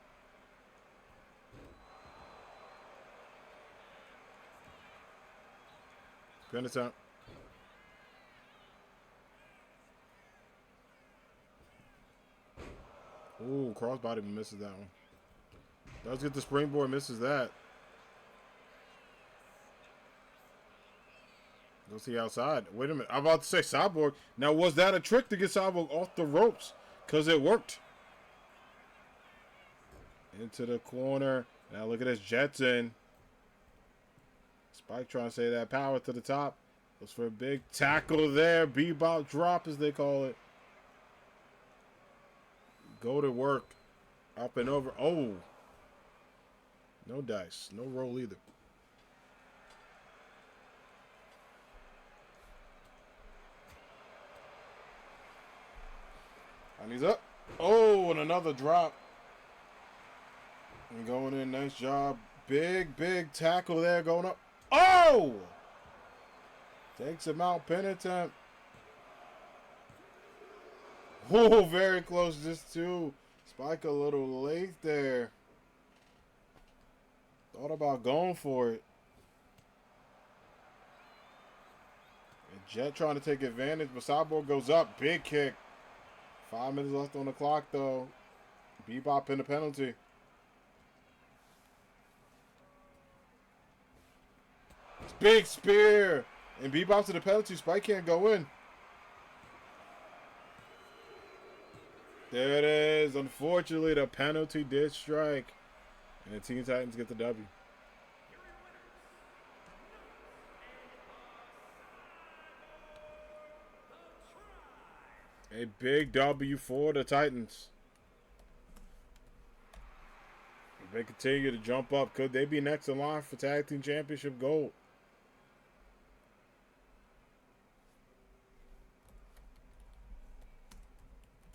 Pin attempt. Ooh, crossbody misses that one. Does get the springboard, misses that. Go see outside. Wait a minute. I'm about to say Cyborg. Now, was that a trick to get Cyborg off the ropes? Because it worked. Into the corner. Now look at this. Jets in. Spike trying to say that power to the top. Goes for a big tackle there. Bebop drop, as they call it. Go to work. Up and over. Oh. No dice. No roll either. And he's up. Oh, and another drop. And going in. Nice job. Big, big tackle there going up. Oh! Takes him out. Pin attempt. Oh, very close. Just two. Spike a little late there. Thought about going for it. And Jet trying to take advantage, but Cyborg goes up. Big kick. 5 minutes left on the clock, though. Bebop in the penalty. Big spear. And Bebop to the penalty. Spike can't go in. There it is. Unfortunately, the penalty did strike. And the Teen Titans get the W. A big W for the Titans. If they continue to jump up, could they be next in line for Tag Team Championship gold?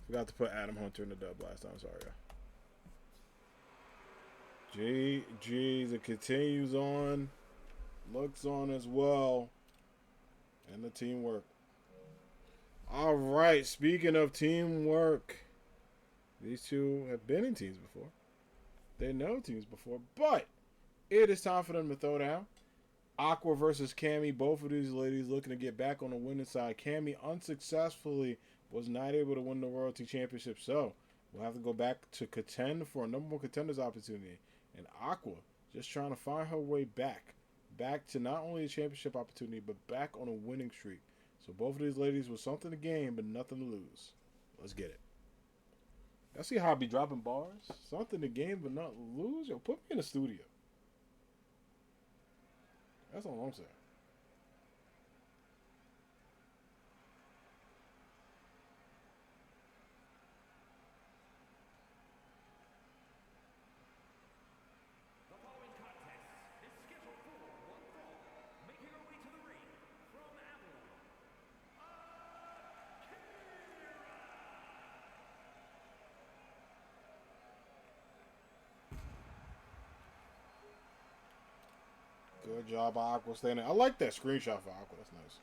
Forgot to put Adam Hunter in the dub last time. Sorry, y'all. GG's. It continues on. Looks on as well. And the teamwork. All right. Speaking of teamwork, these two have been in teams before. They know teams before. But it is time for them to throw down. Aqua versus Cammy. Both of these ladies looking to get back on the winning side. Cammy unsuccessfully was not able to win the Royalty Championship. So we'll have to go back to contend for a number one contenders opportunity. And Aqua just trying to find her way back. Back to not only a championship opportunity, but back on a winning streak. So both of these ladies with something to gain, but nothing to lose. Let's get it. I see how I be dropping bars. Something to gain, but not lose. Yo, put me in the studio. That's all I'm saying. Good job by Aqua standing. I like that screenshot for Aqua. That's nice.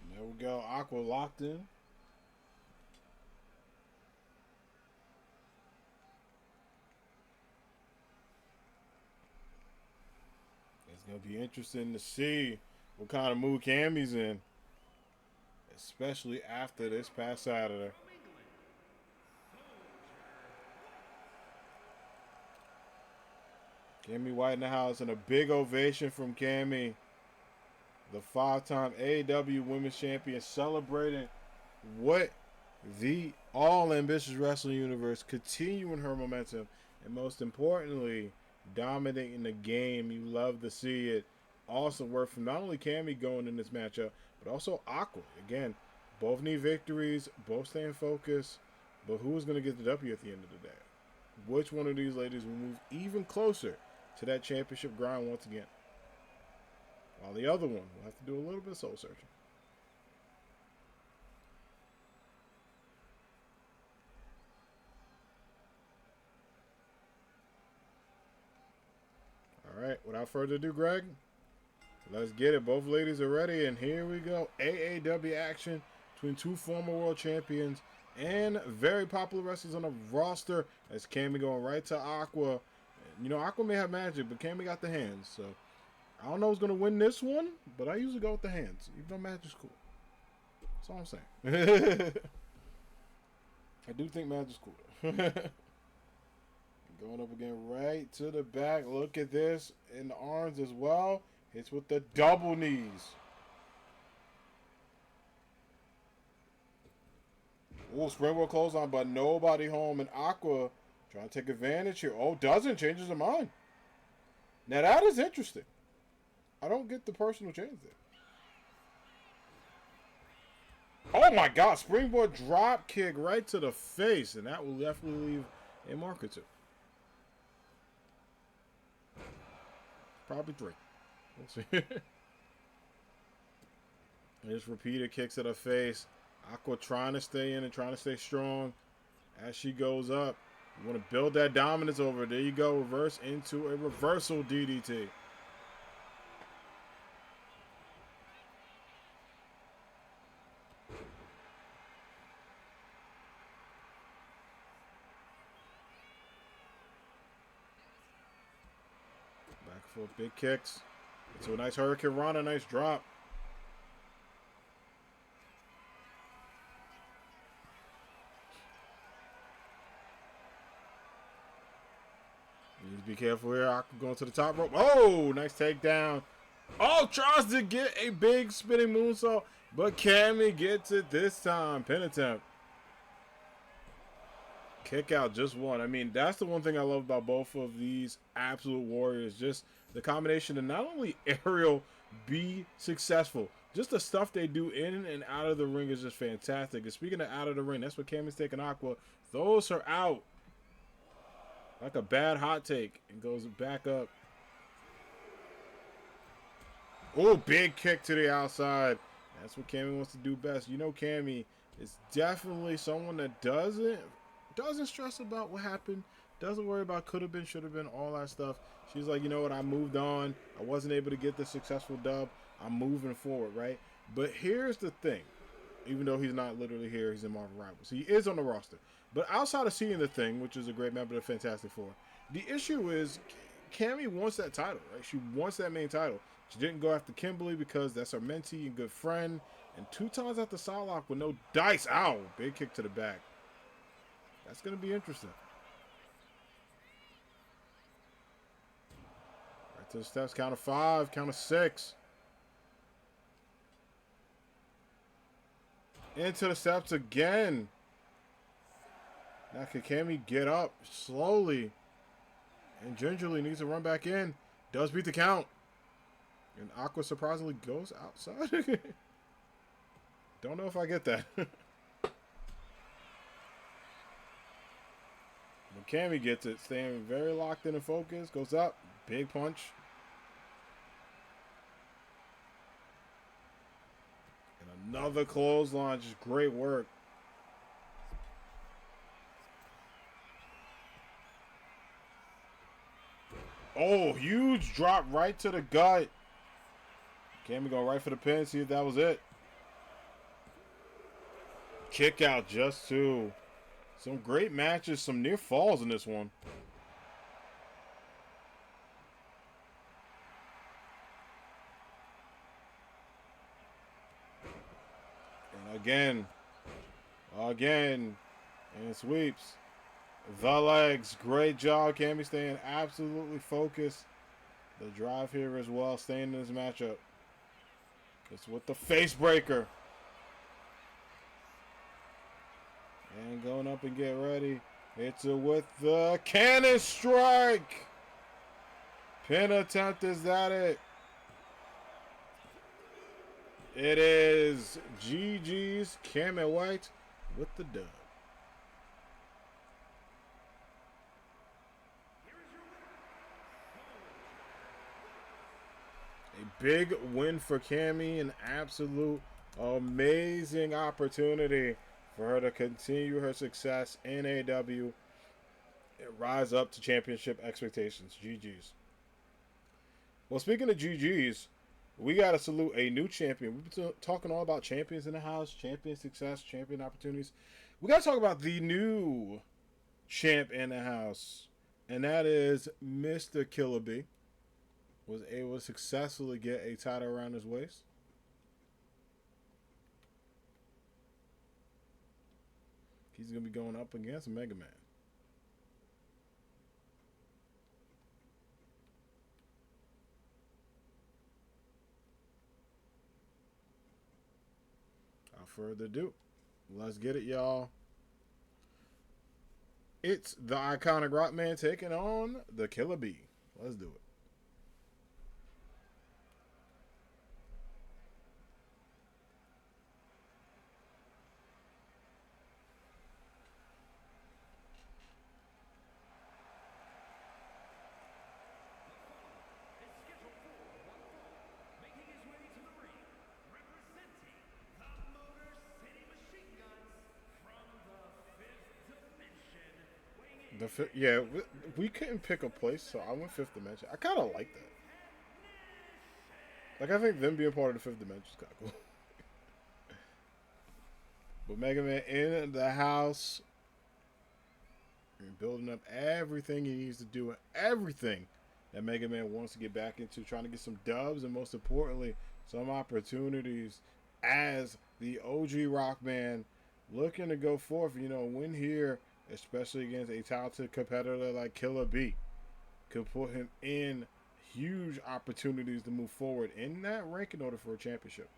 And there we go. Aqua locked in. It's going to be interesting to see what kind of mood Cammy's in, especially after this past Saturday. Cammy White in the house, and a big ovation from Cammy, the 5-time AAW Women's Champion, celebrating what the All Ambitious Wrestling Universe, continuing her momentum, and most importantly, dominating the game. You love to see it. Awesome work from not only Cammy going in this matchup, but also Aqua. Again, both need victories, both staying focused, but who's going to get the W at the end of the day? Which one of these ladies will move even closer to that championship grind once again? While the other one will have to do a little bit of soul searching. All right, without further ado, Greg, let's get it. Both ladies are ready, and here we go. AAW action between two former world champions and very popular wrestlers on the roster, as Cammy going right to Aqua. You know, Aqua may have magic, but Cammy got the hands, so I don't know who's going to win this one, but I usually go with the hands, even though magic's cool. That's all I'm saying. I do think magic's cool. Going up again right to the back. Look at this. In the arms as well. Hits with the double knees. Oh, springboard clothesline, but nobody home. And Aqua trying to take advantage here. Oh, doesn't. Changes her mind. Now that is interesting. I don't get the personal change there. Oh my God. Springboard drop kick right to the face. And that will definitely leave a mark or two. Probably 3. We'll see. Just repeated kicks to the face. Aqua trying to stay in and trying to stay strong as she goes up. You want to build that dominance over. There you go. Reverse into a reversal DDT. Back foot, big kicks. Into a nice Hurricane Rana, nice drop. Need to be careful here. Aqua going to the top rope. Oh, nice takedown. Oh, tries to get a big spinning moonsault, but Cammy gets it this time. Pin attempt. Kick out, just one. I mean, that's the one thing I love about both of these absolute warriors. Just the combination to not only aerial be successful, just the stuff they do in and out of the ring is just fantastic. And speaking of out of the ring, that's what Cammy's taking. Aqua throws her out like a bad hot take and goes back up. Oh, big kick to the outside. That's what Cammy wants to do best. You know, Cammy is definitely someone that doesn't stress about what happened, doesn't worry about could have been, should have been, all that stuff. She's like, you know what, I moved on. I wasn't able to get the successful dub. I'm moving forward, right? But here's the thing. Even though he's not literally here, he's in Marvel Rivals. He is on the roster. But outside of seeing the thing, which is a great member of Fantastic Four, the issue is Cammy wants that title, right? She wants that main title. She didn't go after Kimberly because that's her mentee and good friend. And 2 times at the side lock with no dice. Ow. Big kick to the back. That's going to be interesting. Right to the steps. Count of 5. Count of 6. Into the steps again. Now can Cammy get up slowly and gingerly needs to run back in. Does beat the count. And Aqua surprisingly goes outside. Don't know if I get that. But Cammy gets it. Staying very locked in and focused. Goes up. Big punch. And another clothesline. Just great work. Oh, huge drop right to the gut. Cammy going right for the pin. See if that was it. Kick out just 2. Some great matches. Some near falls in this one. And again. And sweeps. The legs. Great job. Cammy staying absolutely focused. The drive here as well. Staying in this matchup. It's with the face breaker. And going up and get ready. It's with the cannon strike. Pin attempt. Is that it? It is GG's Cammy White with the dub. A big win for Cammy. An absolute amazing opportunity for her to continue her success in AAW and rise up to championship expectations. GG's. Well, speaking of GG's, we got to salute a new champion. We've been talking all about champions in the house, champion success, champion opportunities. We got to talk about the new champ in the house, and that is Mr. Killer B. Was able to successfully get a title around his waist. He's going to be going up against Mega Man. Without further ado, let's get it, y'all. It's the iconic Rockman taking on the Killer B. Let's do it. Yeah, we couldn't pick a place, so I went 5th Dimension. I kind of like that. Like, I think them being part of the 5th Dimension is kind of cool. But Mega Man in the house, building up everything he needs to do and everything that Mega Man wants to get back into, trying to get some dubs and most importantly, some opportunities as the OG Rockman, looking to go forth, win here, especially against a talented competitor like Killer B, could put him in huge opportunities to move forward in that rank in order for a championship.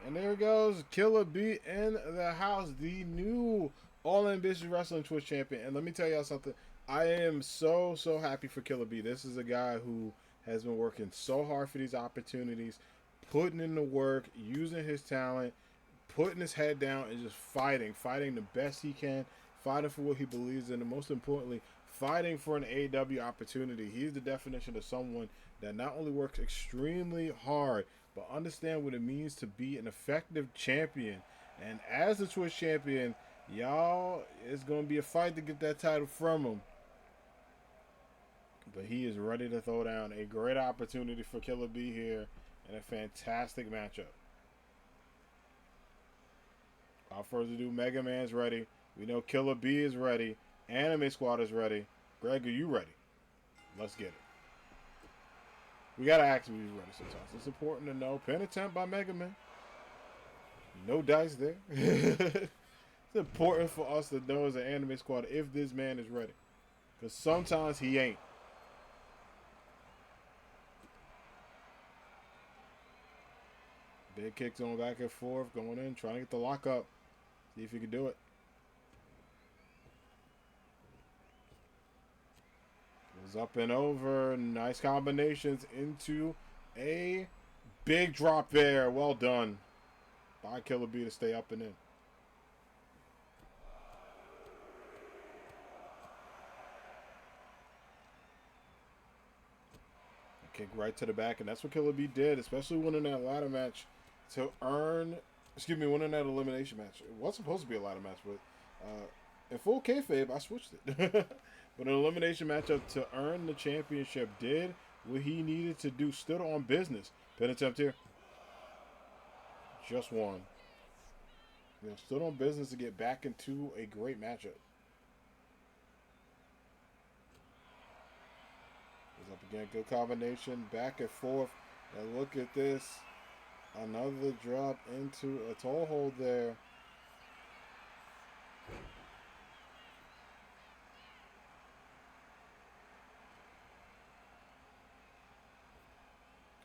And there goes Killer B in the house, the new All Ambitious Wrestling Twitch champion. And let me tell y'all something. I am so happy for Killer B. This is a guy who has been working so hard for these opportunities, putting in the work, using his talent, putting his head down, and just fighting the best he can, fighting for what he believes in, and most importantly, fighting for an AAW opportunity. He's the definition of someone that not only works extremely hard, but understand what it means to be an effective champion. And as the Twitch champion, y'all, it's going to be a fight to get that title from him. But he is ready to throw down. A great opportunity for Killer B here and a fantastic matchup. Without further ado, Mega Man's ready. We know Killer B is ready. Anime Squad is ready. Greg, are you ready? Let's get it. We gotta actually be ready sometimes. It's important to know. Pin attempt by Mega Man. No dice there. It's important for us to know as an Anime Squad if this man is ready. Because sometimes he ain't. Big kicks on back and forth, going in, trying to get the lock up. See if he can do it. Goes up and over. Nice combinations into a big drop there. Well done by Killer B to stay up and in. Kick right to the back, and that's what Killer B did, especially winning that ladder match to earn, winning that elimination match. It was supposed to be a ladder match, but in full kayfabe, I switched it. But an elimination matchup to earn the championship, did what he needed to do, stood on business. Pin attempt here. Just one. Stood on business to get back into a great matchup. Goes up again, good combination, back and forth. And look at this. Another drop into a toe hold there.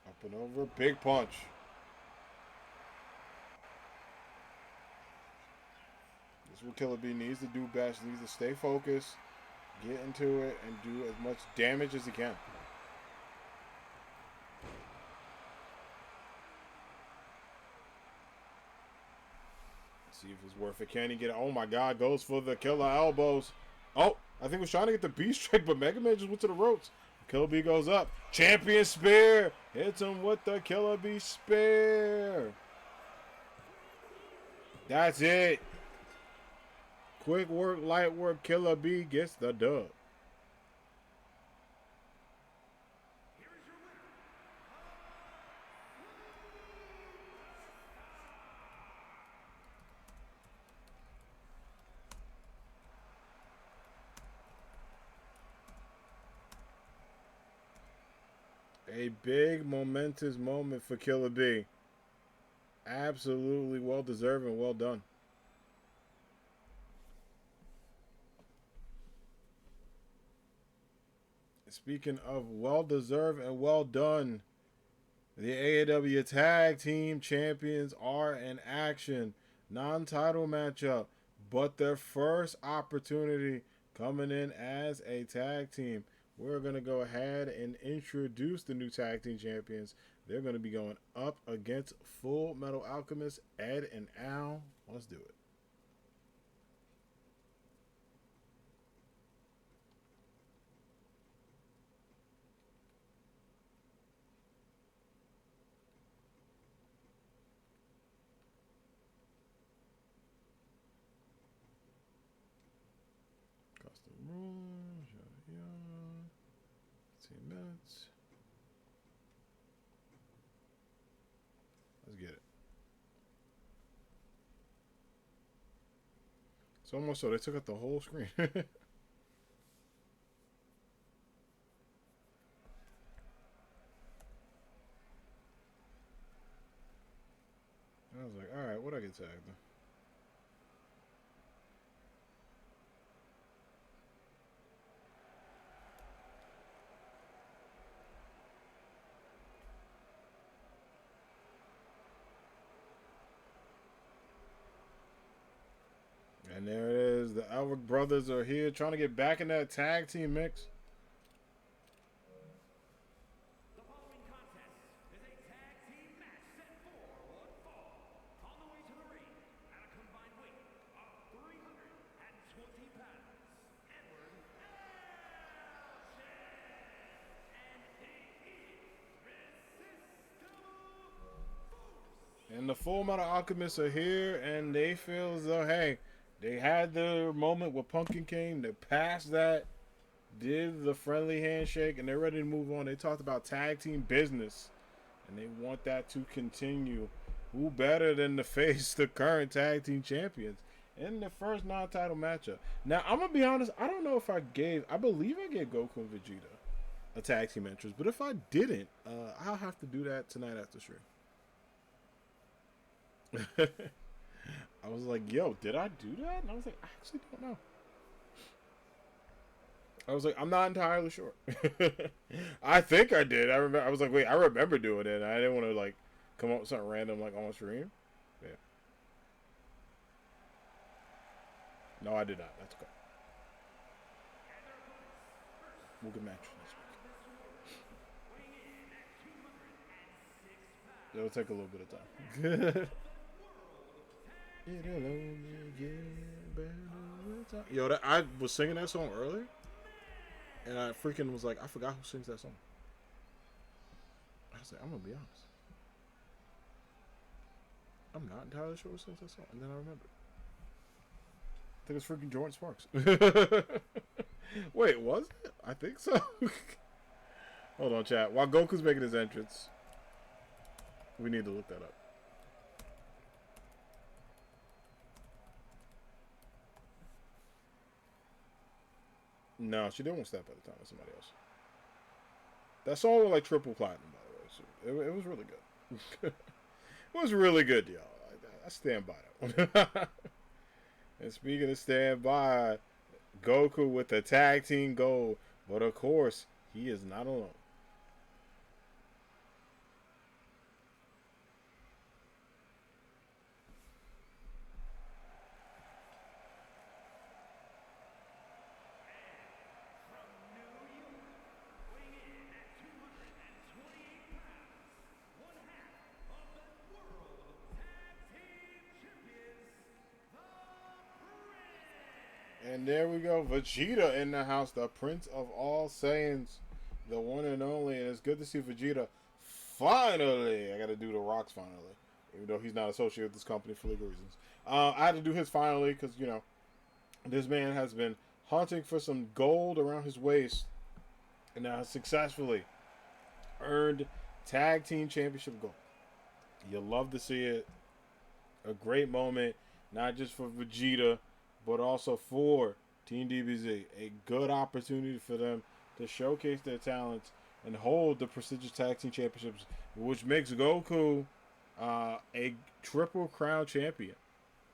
Up and over, big punch. This is what Killer B needs to do best. He needs to stay focused, get into it, and do as much damage as he can. See if it's worth it. Can he get it? Oh my God, goes for the killer elbows. Oh, I think he was trying to get the B strike, but Mega Man just went to the ropes. Killer B goes up. Champion spear. Hits him with the Killer B spear. That's it. Quick work, light work. Killer B gets the dub. A big momentous moment for Killer B. Absolutely well deserved and well done. Speaking of well deserved and well done, the AAW Tag Team Champions are in action. Non-title matchup, but their first opportunity coming in as a tag team. We're going to go ahead and introduce the new Tag Team Champions. They're going to be going up against Full Metal Alchemist, Ed and Al. Let's do it. Custom rules, 15 minutes. Let's get it. It's almost so they took up the whole screen. I was like, all right, what'd I get tagged? And there it is. The Elric brothers are here trying to get back in that tag team mix. The following contest is a tag team match set for one fall. On the way to the ring, at a combined weight of 320 pounds, Edward and he is And the Full Metal Alchemists are here, and they feel as though, hey, they had their moment with Pumpkin King. They passed that. did the friendly handshake, and they're ready to move on. They talked about tag team business, and they want that to continue. Who better than to face the current tag team champions in the first non-title matchup? Now, I'm gonna be honest. I don't know if I believe I gave Goku and Vegeta a tag team entrance, but if I didn't, I'll have to do that tonight after stream. I was like, yo, did I do that? And I was like, I actually don't know. I was like, I'm not entirely sure. I think I did. I remember. I was like, wait, I remember doing it. I didn't want to like come up with something random like on stream. Yeah. No, I did not. That's okay. We'll get match next week. It'll take a little bit of time. It'll only get better with time. Yo, I was singing that song earlier, and I freaking was like, I forgot who sings that song. I was like, I'm gonna be honest. I'm not entirely sure who sings that song, and then I remembered. I think it's freaking Jordan Sparks. Wait, was it? I think so. Hold on, chat. While Goku's making his entrance, we need to look that up. No, she did one step at a time with somebody else. That song was like triple platinum, by the way. So it was really good. It was really good, y'all. I stand by that one. And speaking of stand by, Goku with the tag team goal. But of course, he is not alone. And there we go. Vegeta in the house, the Prince of all Saiyans, the one and only. And it's good to see Vegeta finally. I got to do the Rocks finally, even though he's not associated with this company for legal reasons. I had to do his finally because, you know, this man has been hunting for some gold around his waist and now has successfully earned tag team championship gold. You love to see it. A great moment, not just for Vegeta, but also for Team DBZ. A good opportunity for them to showcase their talents and hold the prestigious tag team championships, which makes Goku a triple crown champion,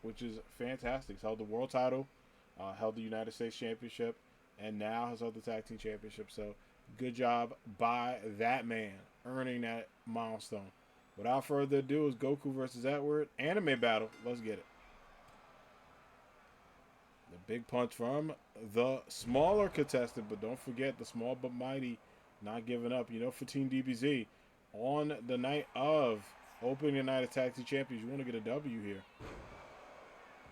which is fantastic. He's held the world title, held the United States championship, and now has held the tag team championship. So good job by that man earning that milestone. Without further ado, is Goku versus Edward anime battle. Let's get it. The big punch from the smaller contestant, but don't forget the small but mighty not giving up. You know, for Team DBZ, on the night of opening night of Tag Team Champions, you want to get a W here.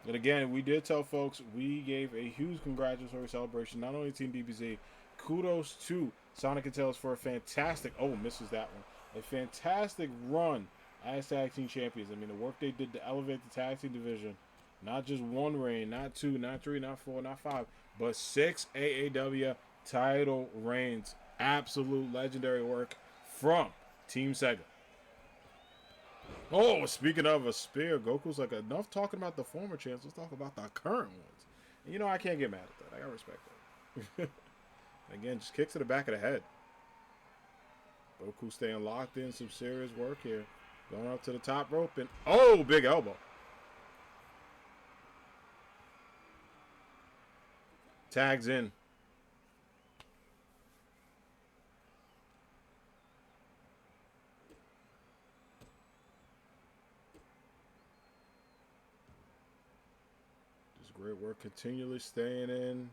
And again, we did tell folks we gave a huge congratulatory celebration, not only Team DBZ, kudos to Sonic and Tails for a fantastic, misses that one, a fantastic run as Tag Team Champions. I mean, the work they did to elevate the Tag Team division. Not just one reign, not two, not three, not four, not five, but 6 AAW title reigns. Absolute legendary work from Team Sega. Oh, speaking of a spear, Goku's like, enough talking about the former champs. Let's talk about the current ones. And you know, I can't get mad at that. I gotta respect that. Again, just kicks to the back of the head. Goku staying locked in, some serious work here. Going up to the top rope and, big elbow. Tags in. Just great work, continually staying in.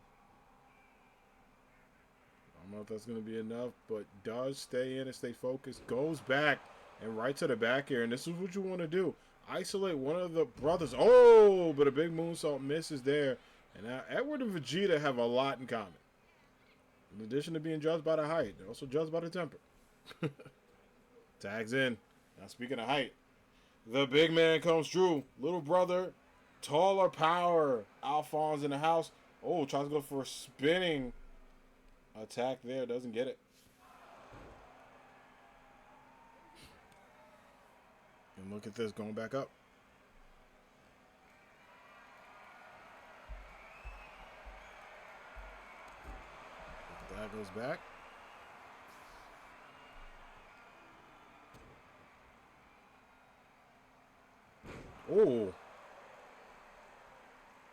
I don't know if that's going to be enough, but does stay in and stay focused. Goes back and right to the back here. And this is what you want to do. Isolate one of the brothers. Oh, but a big moonsault misses there. And now Edward and Vegeta have a lot in common. In addition to being judged by the height, they're also judged by the temper. Tags in. Now speaking of height, the big man comes through. Little brother, taller power. Alphonse in the house. Oh, tries to go for a spinning Attack there, doesn't get it. And look at this, going back up. That goes back. Oh.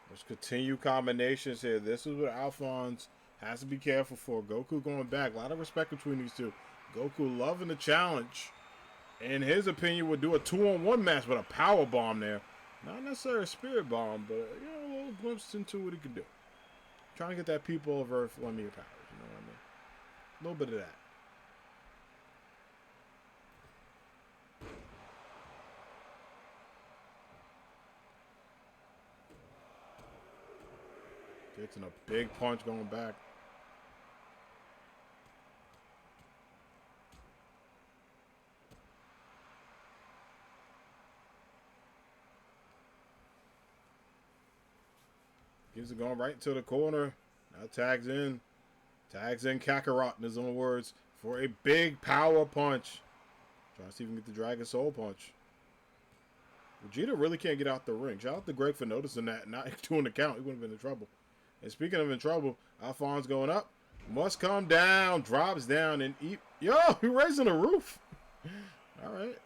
Let's continue combinations here. This is what Alphonse has to be careful for. Goku going back. A lot of respect between these two. Goku loving the challenge. In his opinion, would do a 2-on-1 match with a power bomb there. Not necessarily a spirit bomb, but a little glimpse into what he can do. Trying to get that people of Earth lend me your powers. You know what I mean? A little bit of that. Getting a big punch going back. Gives it going right into the corner. Now tags in. Tags in Kakarot in his own words for a big power punch. Trying to see if we can get the Dragon Soul Punch. Vegeta really can't get out the ring. Shout out to Greg for noticing that, not doing the count. He wouldn't have been in trouble. And speaking of in trouble, Alphonse going up. Must come down. Drops down and eat. Yo, he raising the roof. All right.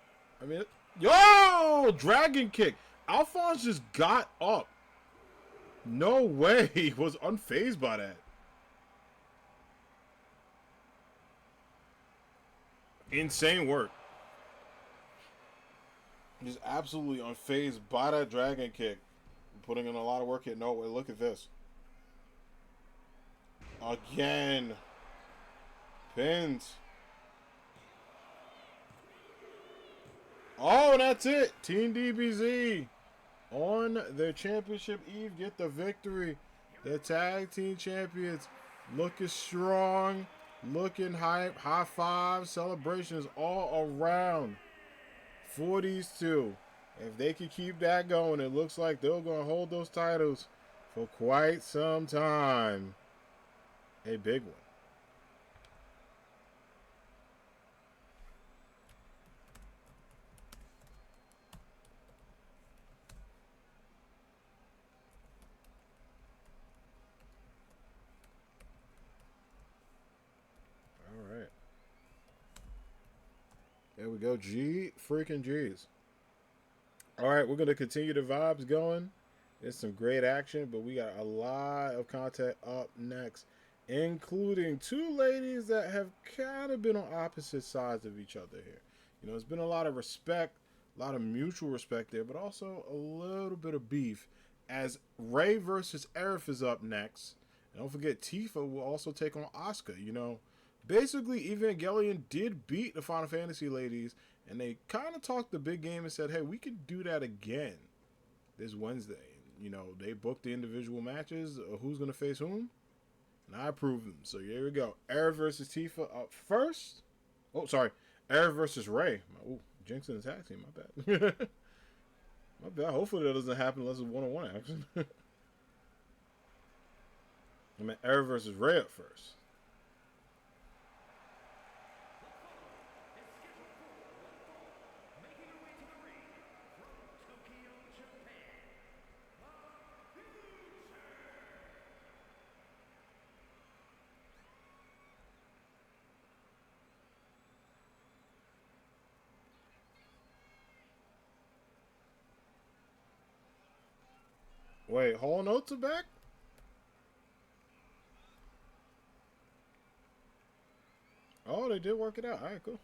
I mean, yo, Dragon Kick. Alphonse just got up. No way. He was unfazed by that. Insane work. Just absolutely unfazed by that Dragon Kick. Putting in a lot of work here. No way. Look at this. Again. Pins. Oh, and that's it. Team DBZ on their championship eve get the victory. The tag team champions looking strong, looking hype. High five, celebrations all around for these two. If they can keep that going, it looks like they're going to hold those titles for quite some time. A big one. All right. There we go. G freaking G's. All right, we're going to continue the vibes going. There's some great action, but we got a lot of content up next, including two ladies that have kind of been on opposite sides of each other here. You know, there's been a lot of respect, a lot of mutual respect there, but also a little bit of beef as Ray versus Aerith is up next. And don't forget, Tifa will also take on Asuka. You know, basically, Evangelion did beat the Final Fantasy ladies, and they kind of talked the big game and said, hey, we can do that again this Wednesday. You know, they booked the individual matches. Who's going to face whom? And I approved them. So here we go. Aerith versus Tifa up first. Oh, sorry. Aerith versus Ray. Oh, Jinx in the tag team. My bad. My bad. Hopefully that doesn't happen unless it's one-on-one action. I mean, Aerith versus Ray up first. Wait, Hall Notes are back? Oh, they did work it out. All right, cool.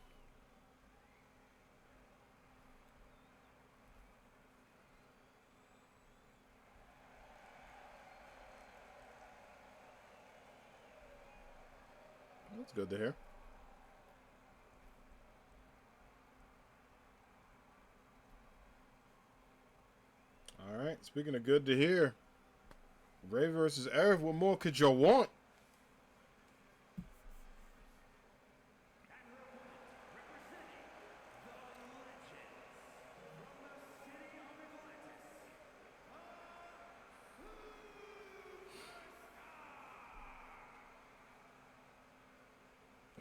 That's good to hear. All right, speaking of good to hear, Ray versus Aerith, what more could you want?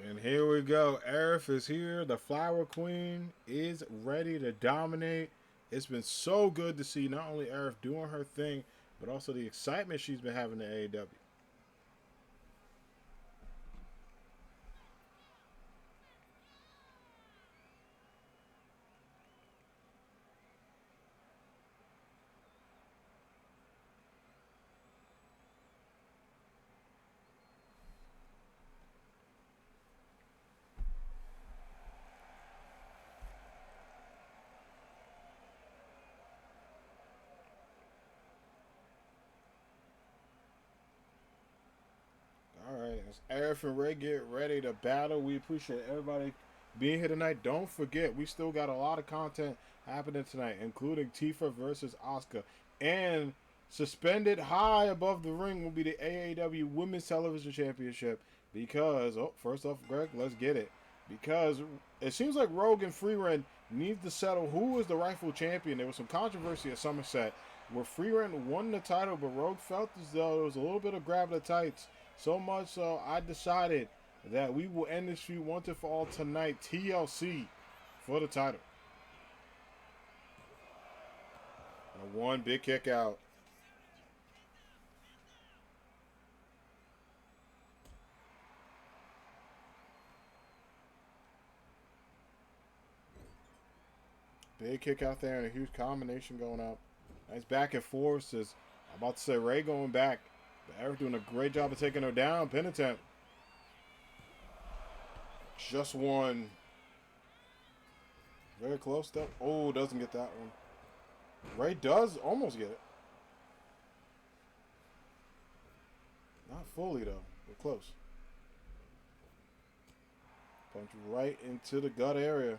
And here we go. Aerith is here. The Flower Queen is ready to dominate. It's been so good to see not only Aerith doing her thing, but also the excitement she's been having in AAW. All right, as Aerith and Ray get ready to battle, we appreciate everybody being here tonight. Don't forget, we still got a lot of content happening tonight, including Tifa versus Asuka. And suspended high above the ring will be the AAW Women's Television Championship. Because, oh, first off, Greg, let's get it. Because it seems like Rogue and Freeland need to settle who is the rightful champion. There was some controversy at Somerset where Freeland won the title, but Rogue felt as though there was a little bit of grab the tights. So much so, I decided that we will end this feud once and for all tonight. TLC for the title. And one big kick out. Big kick out there and a huge combination going up. Nice back and forth. I'm about to say Ray going back. But Eric doing a great job of taking her down. Pin attempt. Just one. Very close though. Oh, doesn't get that one. Ray does almost get it. Not fully though. We're close. Punch right into the gut area.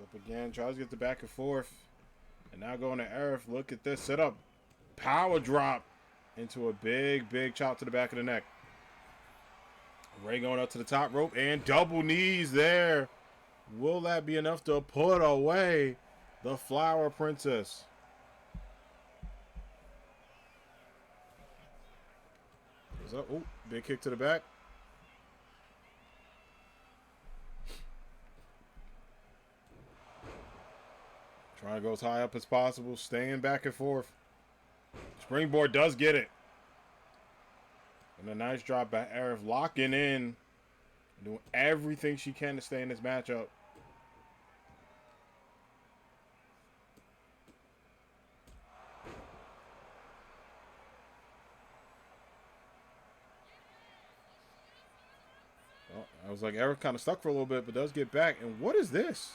Up again, tries to get the back and forth. And now going to Aerith. Look at this setup. Power drop into a big, big chop to the back of the neck. Ray going up to the top rope and double knees there. Will that be enough to put away the Flower Princess? Oh, big kick to the back. Trying to go as high up as possible, staying back and forth. Springboard does get it. And a nice drop by Aerith, locking in. Doing everything she can to stay in this matchup. Oh, I was like, Aerith kind of stuck for a little bit, but does get back. And what is this?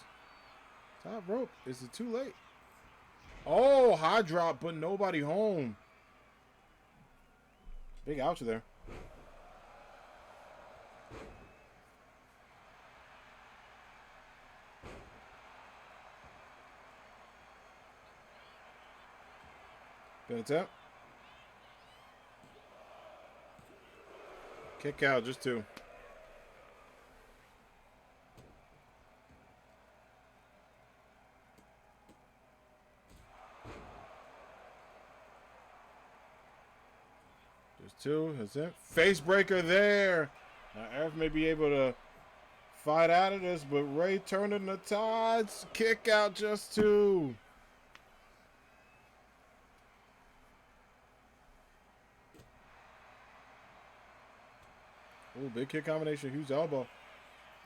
Top rope. Is it too late? Oh, high drop, but nobody home. Big ouch there. Pin attempt. Kick out, just two. Two, that's it. Face breaker there. Now Aerith may be able to fight out of this, but Ray turning the tides. Kick out, just two. Ooh, big kick combination, huge elbow.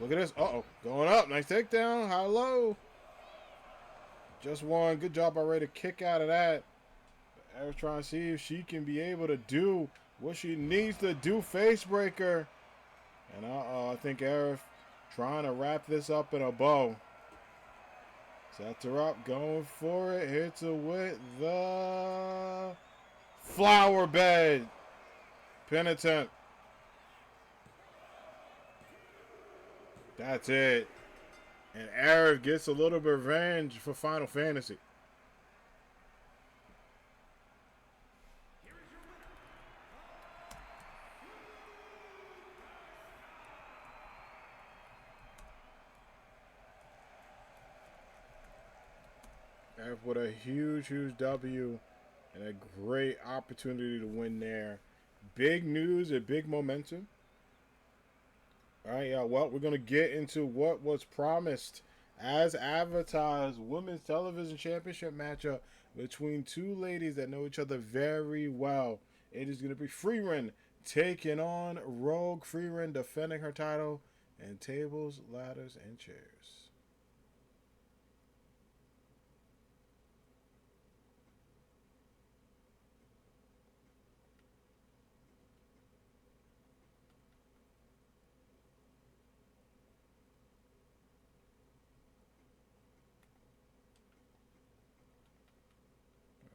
Look at this. Uh-oh, going up. Nice takedown. High low. Just one. Good job by Ray to kick out of that. Aerith trying to see if she can be able to do what she needs to do. Face breaker. And I think Aerith trying to wrap this up in a bow. Sets her up, going for it. Hits her with the flower bed. Pin attempt. That's it. And Aerith gets a little bit of revenge for Final Fantasy. with a huge, huge W and a great opportunity to win there. Big news and big momentum. All right, yeah. Well, we're gonna get into what was promised as advertised women's television championship matchup between two ladies that know each other very well. It is gonna be Freeman taking on Rogue. Freeman defending her title, and tables, ladders, and chairs.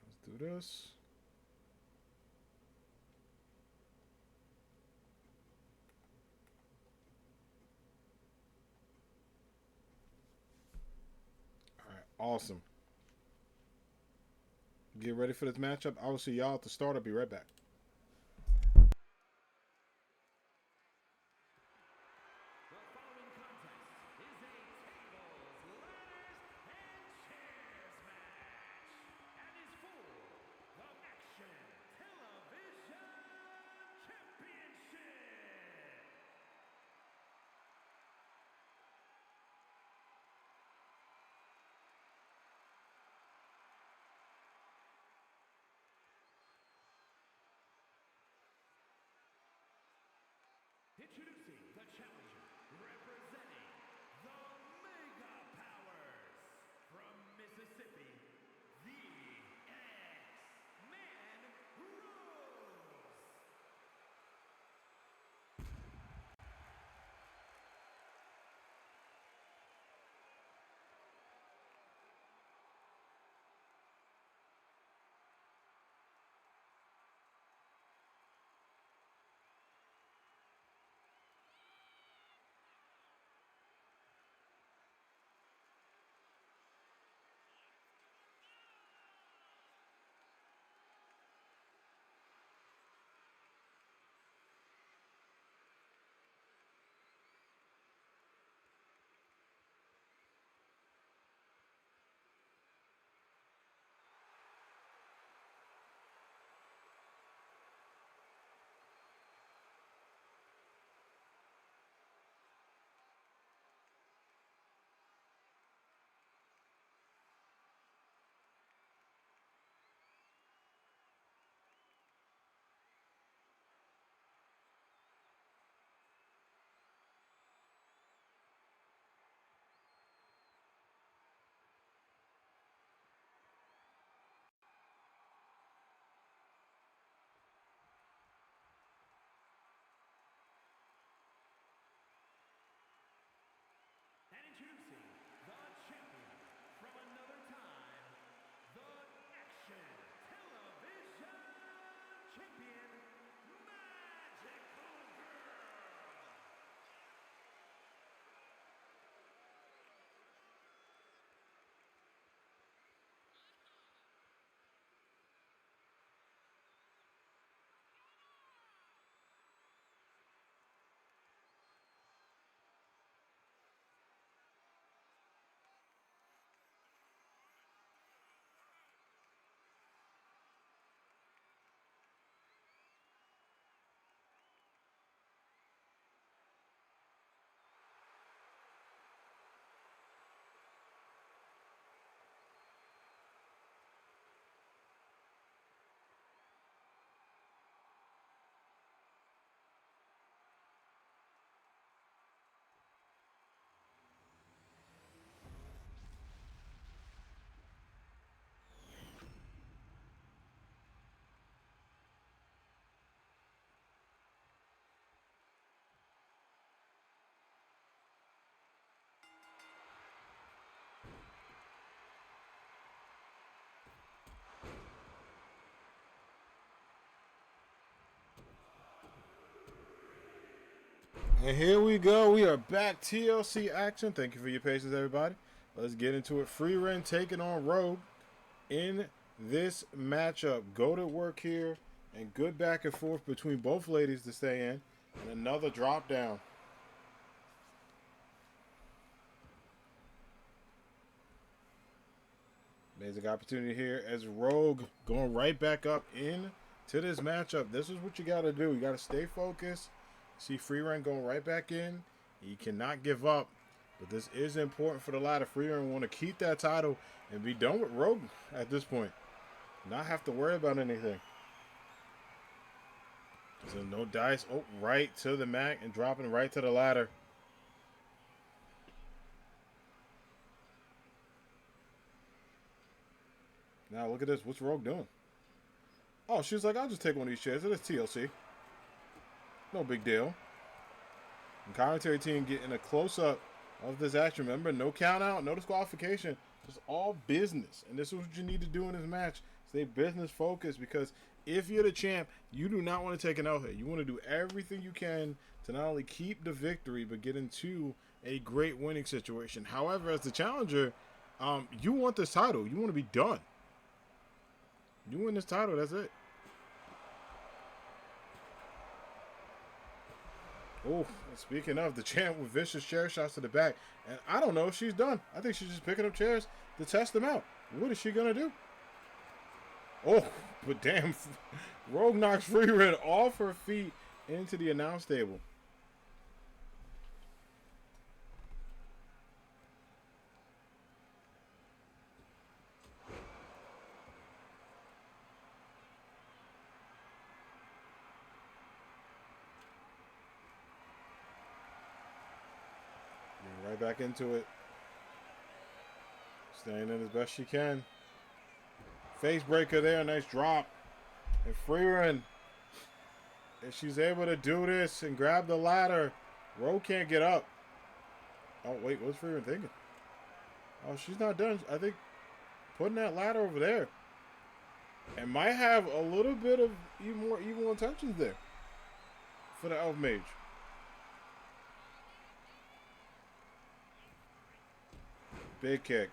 Let's do this. All right, awesome. Get ready for this matchup. I will see y'all at the start. I'll be right back. The following contest is a tables, ladders, and chairs match, and is for the Action Television Championship. Introducing the challenger, representing the Mega Powers from Mississippi, the X-Man Rose. And introducing the champion from another time, the Action Television Champion, Magical Girl. And here we go. We are back. TLC action. Thank you for your patience, everybody. Let's get into it. Free Ren taking on Rogue in this matchup. Go to work here and good back and forth between both ladies to stay in. And another drop down. There's an opportunity here as Rogue going right back up in to this matchup. This is what you got to do. You got to stay focused. See Freerun going right back in. He cannot give up. But this is important for the ladder. Freerun want to keep that title and be done with Rogue at this point. Not have to worry about anything. So no dice. Oh, right to the mat and dropping right to the ladder. Now look at this. What's Rogue doing? Oh, she was like, I'll just take one of these chairs. It is TLC. No big deal. And commentary team getting a close-up of this action. Remember, no count out, no disqualification. Just all business. And this is what you need to do in this match. Stay business focused, because if you're the champ, you do not want to take an L hit. You want to do everything you can to not only keep the victory, but get into a great winning situation. However, as the challenger, you want this title. You want to be done. You win this title, that's it. Oh, speaking of, the champ with vicious chair shots to the back. And I don't know if she's done. I think she's just picking up chairs to test them out. What is she going to do? Oh, but damn. Rogue knocks Freerun off her feet into the announce table. Right back into it. Staying in as best she can. Face breaker there. Nice drop. And Freerun, if she's able to do this and grab the ladder, Rogue can't get up. Oh, wait. What's Freerun thinking? Oh, she's not done. I think putting that ladder over there. And might have a little bit of even more evil intentions there for the Elf Mage. Big kick.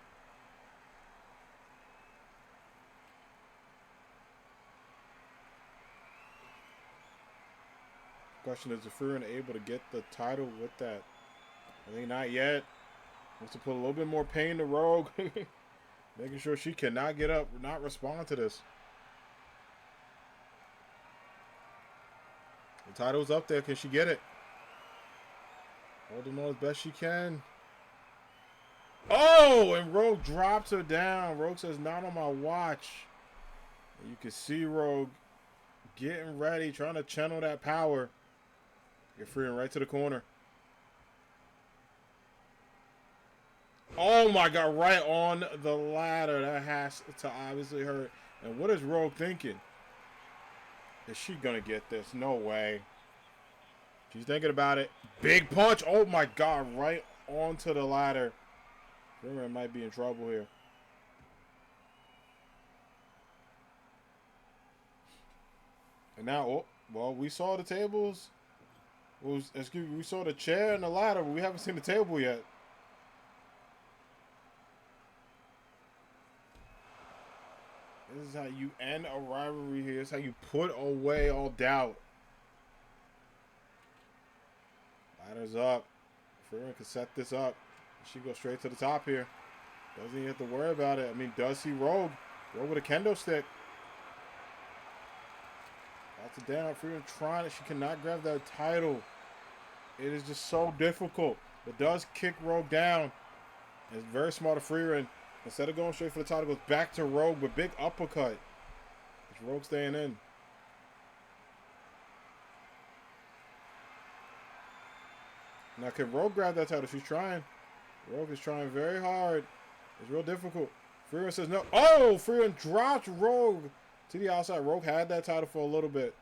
Question is, Freerun able to get the title with that? I think not yet. Wants to put a little bit more pain to Rogue. Making sure she cannot get up, not respond to this. The title's up there. Can she get it? Holding on as best she can. Oh, and Rogue drops her down. Rogue says, not on my watch. And you can see Rogue getting ready, trying to channel that power. Get Freerun right to the corner. Oh my God, right on the ladder. That has to obviously hurt. And what is Rogue thinking? Is she going to get this? No way. She's thinking about it. Big punch. Oh my God, right onto the ladder. Freerun might be in trouble here. And now, oh, well, we saw the tables. Excuse me, we saw the chair and the ladder, but we haven't seen the table yet. This is how you end a rivalry here. This is how you put away all doubt. Ladder's up. Freerun can set this up. She goes straight to the top here. Doesn't even have to worry about it. I mean, does see Rogue. Rogue with a kendo stick. That's it down. Freerun trying it. She cannot grab that title. It is just so difficult. But does kick Rogue down. It's very smart of Freerun. Instead of going straight for the title, goes back to Rogue with big uppercut. It's Rogue staying in. Now, can Rogue grab that title? She's trying. Rogue is trying very hard. It's real difficult. Freerun says no. Oh, Freerun dropped Rogue to the outside. Rogue had that title for a little bit.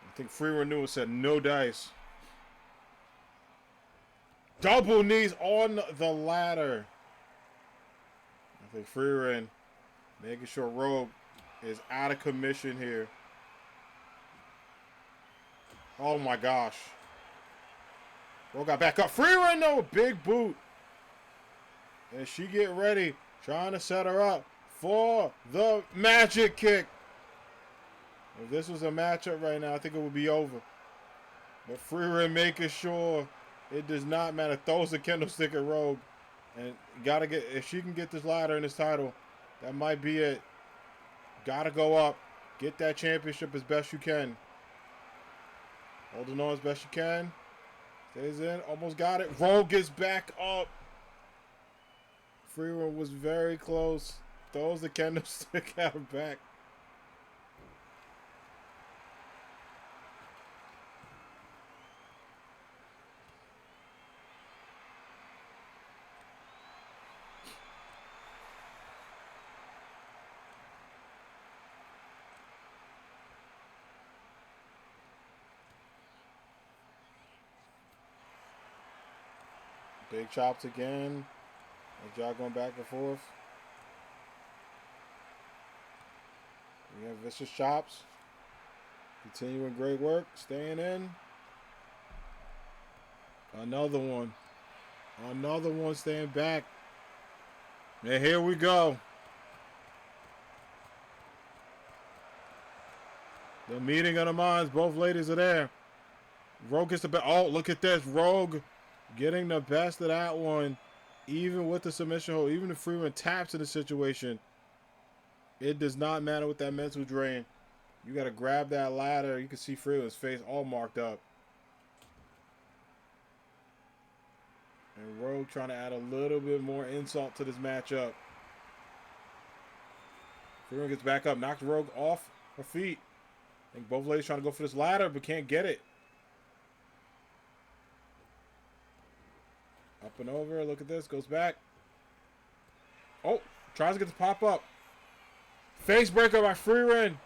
I think Freerun knew and said no dice. Double knees on the ladder. I think Freerun making sure Rogue is out of commission here. Oh my gosh. Rogue got back up. Freerun, no, big boot. And she get ready, trying to set her up for the magic kick. If this was a matchup right now, I think it would be over. But Freerun making sure it does not matter. Throws the kendo stick at Rogue. And gotta get, if she can get this ladder and this title, that might be it. Gotta go up. Get that championship as best you can. Holding on as best you can. Stays in. Almost got it. Rogue gets back up. Freeman was very close. Throws the candlestick at her back. Big chops again. As y'all going back and forth. We have vicious chops. Continuing great work. Staying in. Another one. Another one staying back. And here we go. The meeting of the minds. Both ladies are there. Rogue gets the best. Oh, look at this. Rogue getting the best of that one. Even with the submission hold. Even if Freeman taps in the situation. It does not matter with that mental drain. You got to grab that ladder. You can see Freeman's face all marked up. And Rogue trying to add a little bit more insult to this matchup. Freeman gets back up. Knocks Rogue off her feet. I think both ladies trying to go for this ladder, but can't get it. Up and over. Look at this. Goes back. Oh, tries to get the pop up. Face breaker by Freeman.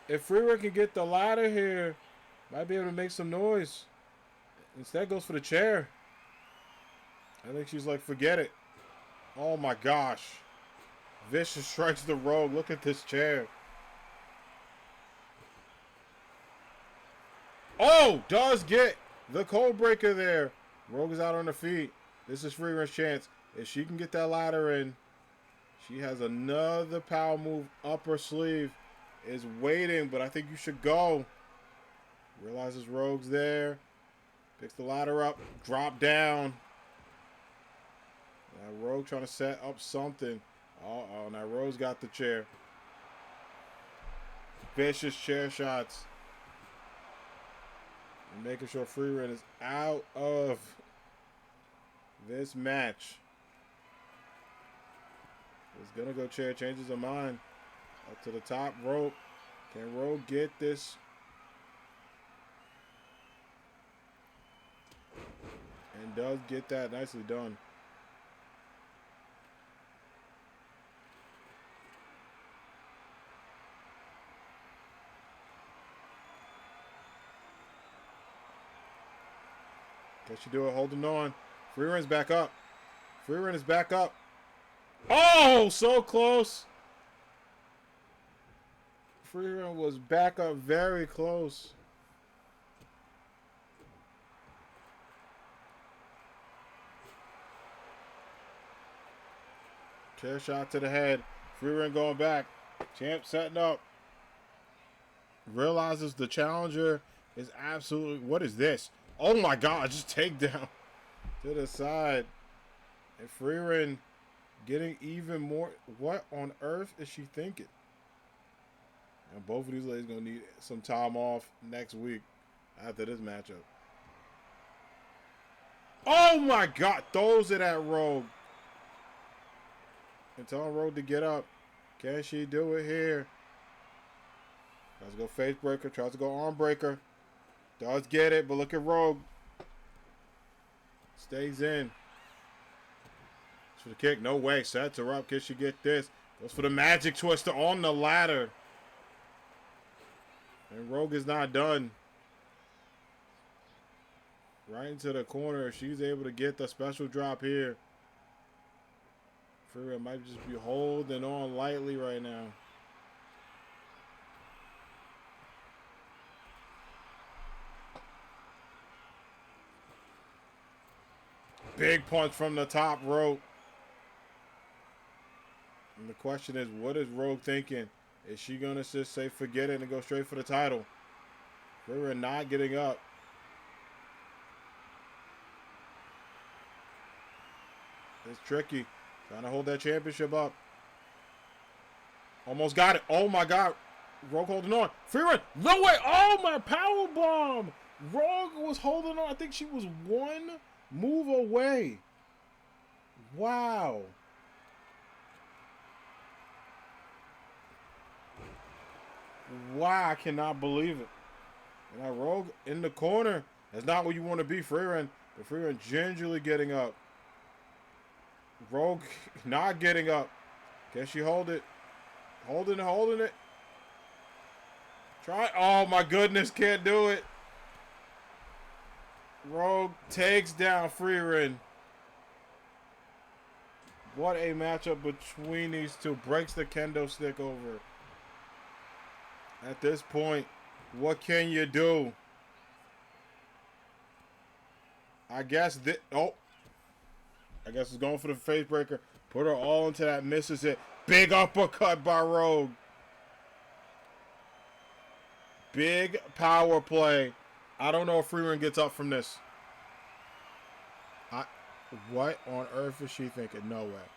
If Freeman can get the ladder here, might be able to make some noise. Instead goes for the chair. I think she's like, forget it. Oh my gosh. Vicious strikes the Rogue. Look at this chair. Oh, does get the cold breaker there. Rogue is out on her feet. This is Freeman's chance. If she can get that ladder in, she has another power move up her sleeve. Is waiting, but I think you should go. Realizes Rogue's there. Picks the ladder up. Drop down. Now Rogue trying to set up something. Uh-oh, now Rogue's got the chair. Vicious chair shots. And making sure Freeman is out of this match. He's gonna go chair, changes her mind. Up to the top rope. Can Rogue get this? And does get that. Nicely done. Can she do it? Holding on. Freeman's back up. Freeman is back up. Oh, so close. Freeman was back up very close. Chair shot to the head. Freeman going back. Champ setting up. Realizes the challenger is absolutely... What is this? Oh my God, just takedown to the side. And Freeman getting even more... What on earth is she thinking? And both of these ladies going to need some time off next week after this matchup. Oh my God, throws it at Rogue. And telling Rogue to get up. Can she do it here? Tries to go face breaker, tries to go arm breaker. Does get it, but look at Rogue. Stays in. For the kick, no way. Sets her up. Can she get this? Goes for the magic twister on the ladder. And Rogue is not done. Right into the corner. She's able to get the special drop here. Freeman might just be holding on lightly right now. Big punch from the top rope. And the question is, what is Rogue thinking? Is she going to just say forget it and go straight for the title? Freeman not getting up. It's tricky. Trying to hold that championship up. Almost got it. Oh my God. Rogue holding on. Free run. No way. Oh my power bomb. Rogue was holding on. I think she was one move away. Wow. Wow. I cannot believe it. And that Rogue in the corner. That's not where you want to be, Freeran. But Freeran gingerly getting up. Rogue not getting up. Can she hold it? Holding it. Try. Oh my goodness, can't do it. Rogue takes down Freeran. What a matchup between these two. Breaks the kendo stick over. At this point, what can you do? I guess this. Oh. I guess it's going for the face breaker. Put her all into that. Misses it. Big uppercut by Rogue. Big power play. I don't know if Freeman gets up from this. What on earth is she thinking? No way.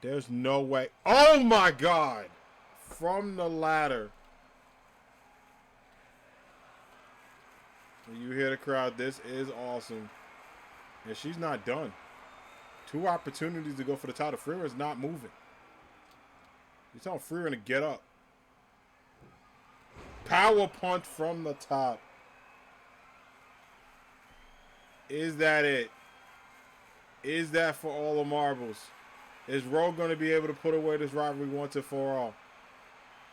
There's no way. Oh my God. From the ladder. You hear the crowd. This is awesome. And she's not done. 2 opportunities to go for the title. Freeman's not moving. You're telling Freeman to get up. Power punch from the top. Is that it? Is that for all the marbles? Is Rogue going to be able to put away this rivalry once and for all?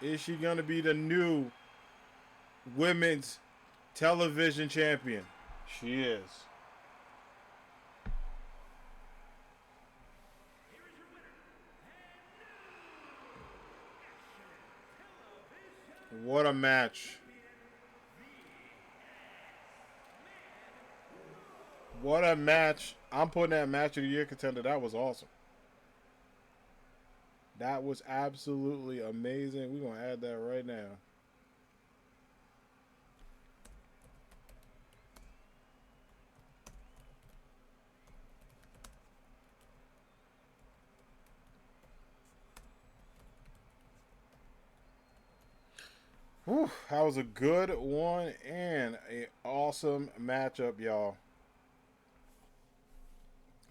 Is she going to be the new women's television champion? She is. What a match. What a match. I'm putting that match of the year contender. That was awesome. That was absolutely amazing. We're going to add that right now. Whew, that was a good one and an awesome matchup, y'all.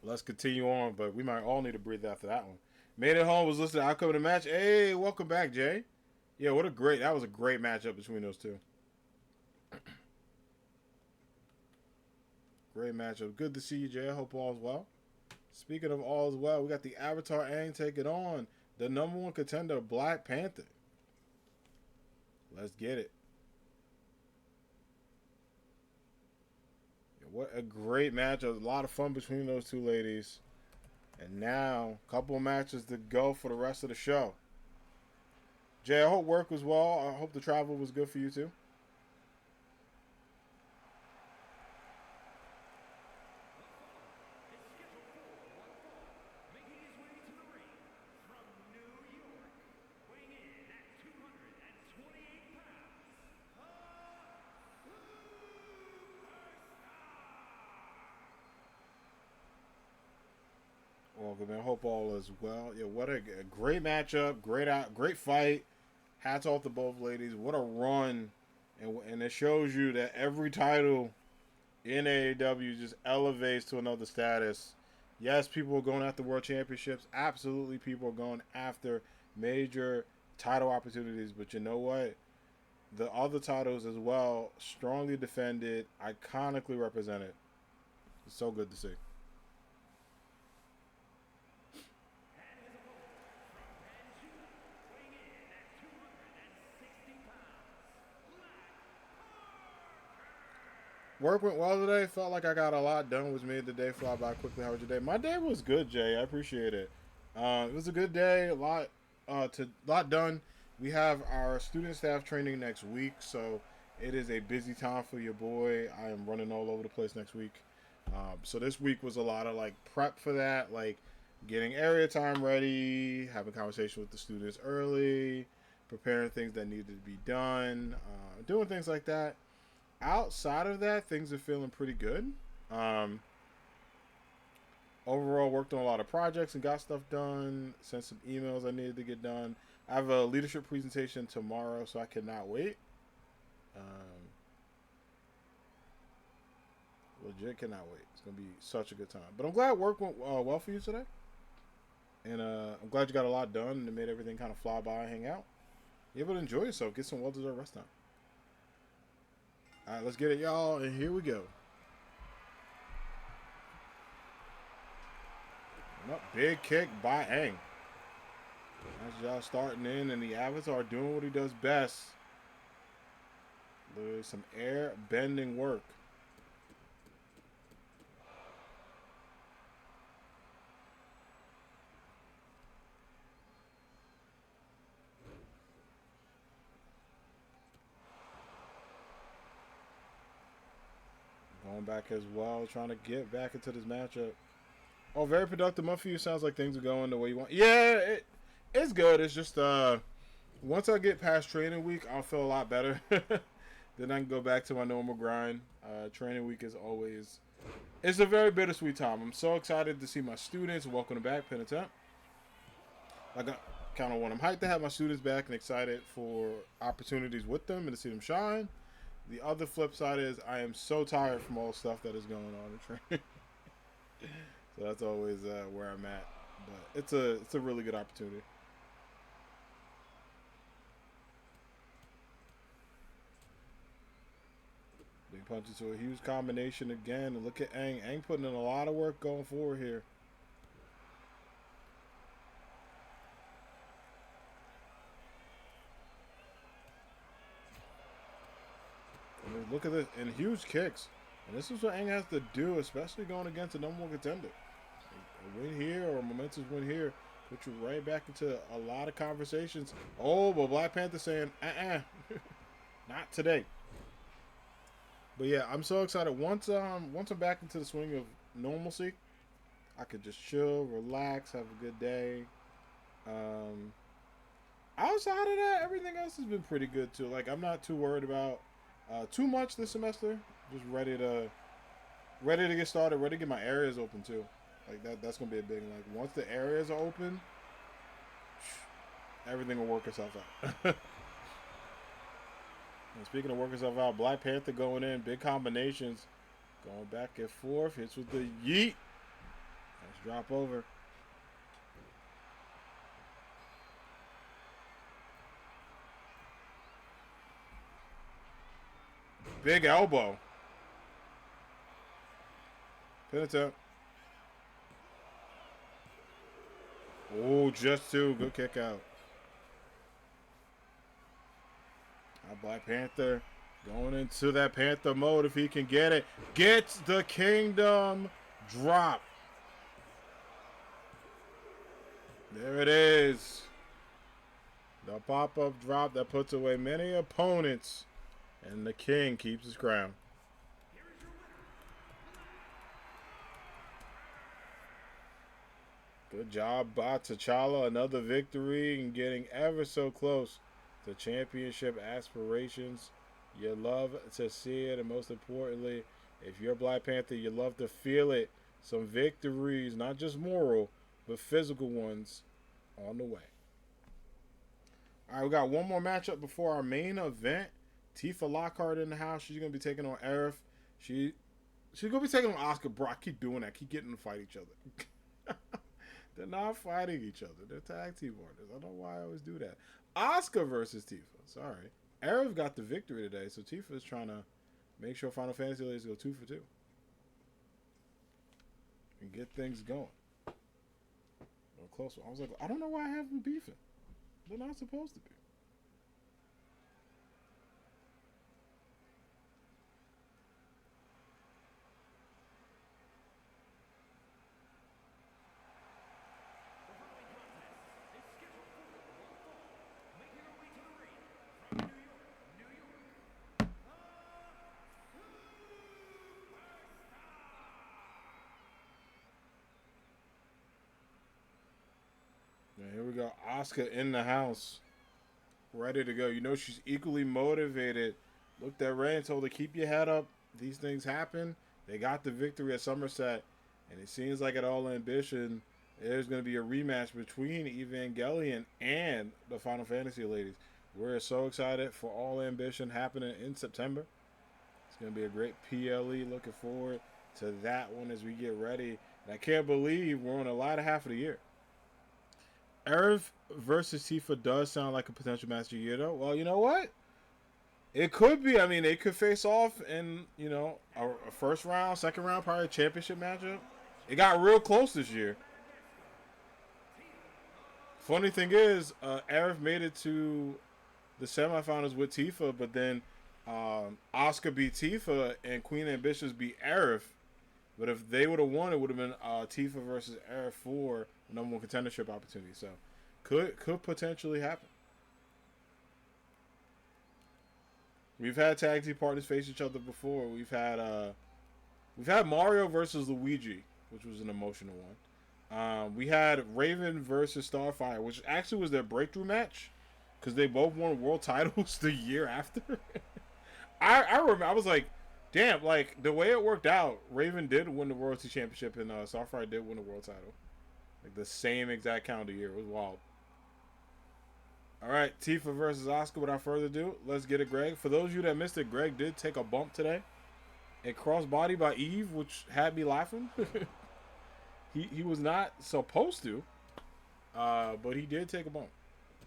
Let's continue on, but we might all need to breathe after that one. Made it home was listening to outcome of the match. Hey, welcome back, Jay. Yeah, that was a great matchup between those two. Great matchup. Good to see you, Jay. I hope all is well. Speaking of all is well, we got the Avatar Aang taking on the #1 contender, Black Panther. Let's get it. What a great matchup. A lot of fun between those two ladies. And now, a couple of matches to go for the rest of the show. Jay, I hope work was well. I hope the travel was good for you too. Welcome, man. Hope all is well. Yeah, what a great matchup. Great fight. Hats off to both ladies. What a run. And it shows you that every title in AAW just elevates to another status. Yes, people are going after world championships. Absolutely, people are going after major title opportunities. But you know what? The other titles as well, strongly defended, iconically represented. It's so good to see. Work went well today. Felt like I got a lot done, which made the day fly by quickly. How was your day? My day was good, Jay. I appreciate it. It was a good day. A lot done. We have our student staff training next week, so it is a busy time for your boy. I am running all over the place next week. So this week was a lot of like prep for that, like getting area time ready, having conversation with the students early, preparing things that needed to be done, doing things like that. Outside of that, things are feeling pretty good. Um, Overall, worked on a lot of projects and got stuff done. Sent some emails I needed to get done. I have a leadership presentation tomorrow, so I cannot wait. Um, Legit cannot wait. It's gonna be such a good time. But I'm glad work went well for you today, and I'm glad you got a lot done and it made everything kind of fly by and hang out. You're able to enjoy yourself, get some well-deserved rest time. All right, let's get it, y'all, and here we go. Big kick by Aang. As y'all starting in, and the Avatar doing what he does best. There's some air bending work. Going back as well, trying to get back into this matchup. Oh, very productive month for you. Sounds like things are going the way you want. Yeah, it's good. It's just once I get past training week, I'll feel a lot better. Then I can go back to my normal grind. Training week is always it's a very bittersweet time. I'm so excited to see my students. Welcome back, Penitent. I got kind of when I'm hyped to have my students back and excited for opportunities with them and to see them shine. The other flip side is I am so tired from all the stuff that is going on in training. So that's always where I'm at. But it's a really good opportunity. Big punch into a huge combination again. And look at Aang. Aang putting in a lot of work going forward here. I mean, look at this. And huge kicks. And this is what Aang has to do, especially going against a number one contender. A win here or a momentous win here put you right back into a lot of conversations. Oh, but Black Panther saying, not today. But yeah, I'm so excited. Once I'm back into the swing of normalcy, I could just chill, relax, have a good day. Um, Outside of that, everything else has been pretty good too. Like I'm not too worried about too much this semester. Just ready to get started. Ready to get my areas open too. Like that's gonna be a big like once the areas are open, everything will work itself out. And speaking of working itself out, Black Panther going in, big combinations, going back and forth, hits with the yeet. Let's drop over. Big elbow. Pin it up. Oh, just two. Good kick out. Black Panther going into that Panther mode if he can get it. Gets the Kingdom drop. There it is. The pop-up drop that puts away many opponents. And the King keeps his crown. Good job by T'Challa. Another victory and getting ever so close to championship aspirations. You love to see it, and most importantly, if you're Black Panther, you love to feel it. Some victories, not just moral, but physical ones on the way. All right, we got one more matchup before our main event. Tifa Lockhart in the house. She's gonna be taking on Aerith. She's gonna be taking on Oscar. Bro, I keep doing that. Keep getting to fight each other. They're not fighting each other. They're tag team partners. I don't know why I always do that. Oscar versus Tifa. Sorry. Aerith got the victory today, so Tifa is trying to make sure Final Fantasy ladies go 2 for 2 and get things going. A close one. I was like, I don't know why I have them beefing. They're not supposed to be. Yeah, here we go. Oscar in the house. Ready to go. You know she's equally motivated. Looked at Ray and told her, keep your head up. These things happen. They got the victory at Somerset. And it seems like at All Ambition, there's going to be a rematch between Evangelion and the Final Fantasy ladies. We're so excited for All Ambition happening in September. It's going to be a great PLE. Looking forward to that one as we get ready. And I can't believe we're on the latter half of the year. Aerith versus Tifa does sound like a potential match of the year, though. Well, you know what? It could be. I mean, they could face off in, a first round, second round, probably a championship matchup. It got real close this year. Funny thing is, Aerith made it to the semifinals with Tifa, but then Asuka beat Tifa and Queen Ambitious beat Aerith. But if they would have won, it would have been Tifa versus Aerith for number one contendership opportunity. So could potentially happen. We've had tag team partners face each other before. We've had Mario versus Luigi, which was an emotional one. We had Raven versus Starfire, which actually was their breakthrough match because they both won world titles the year after. I remember I was like, damn, like the way it worked out, Raven did win the World Championship and Starfire did win the world title, like the same exact calendar year. It was wild. All right, Tifa versus Asuka. Without further ado, let's get it, Greg. For those of you that missed it, Greg did take a bump today. A crossbody by Eve, which had me laughing. he was not supposed to, but he did take a bump,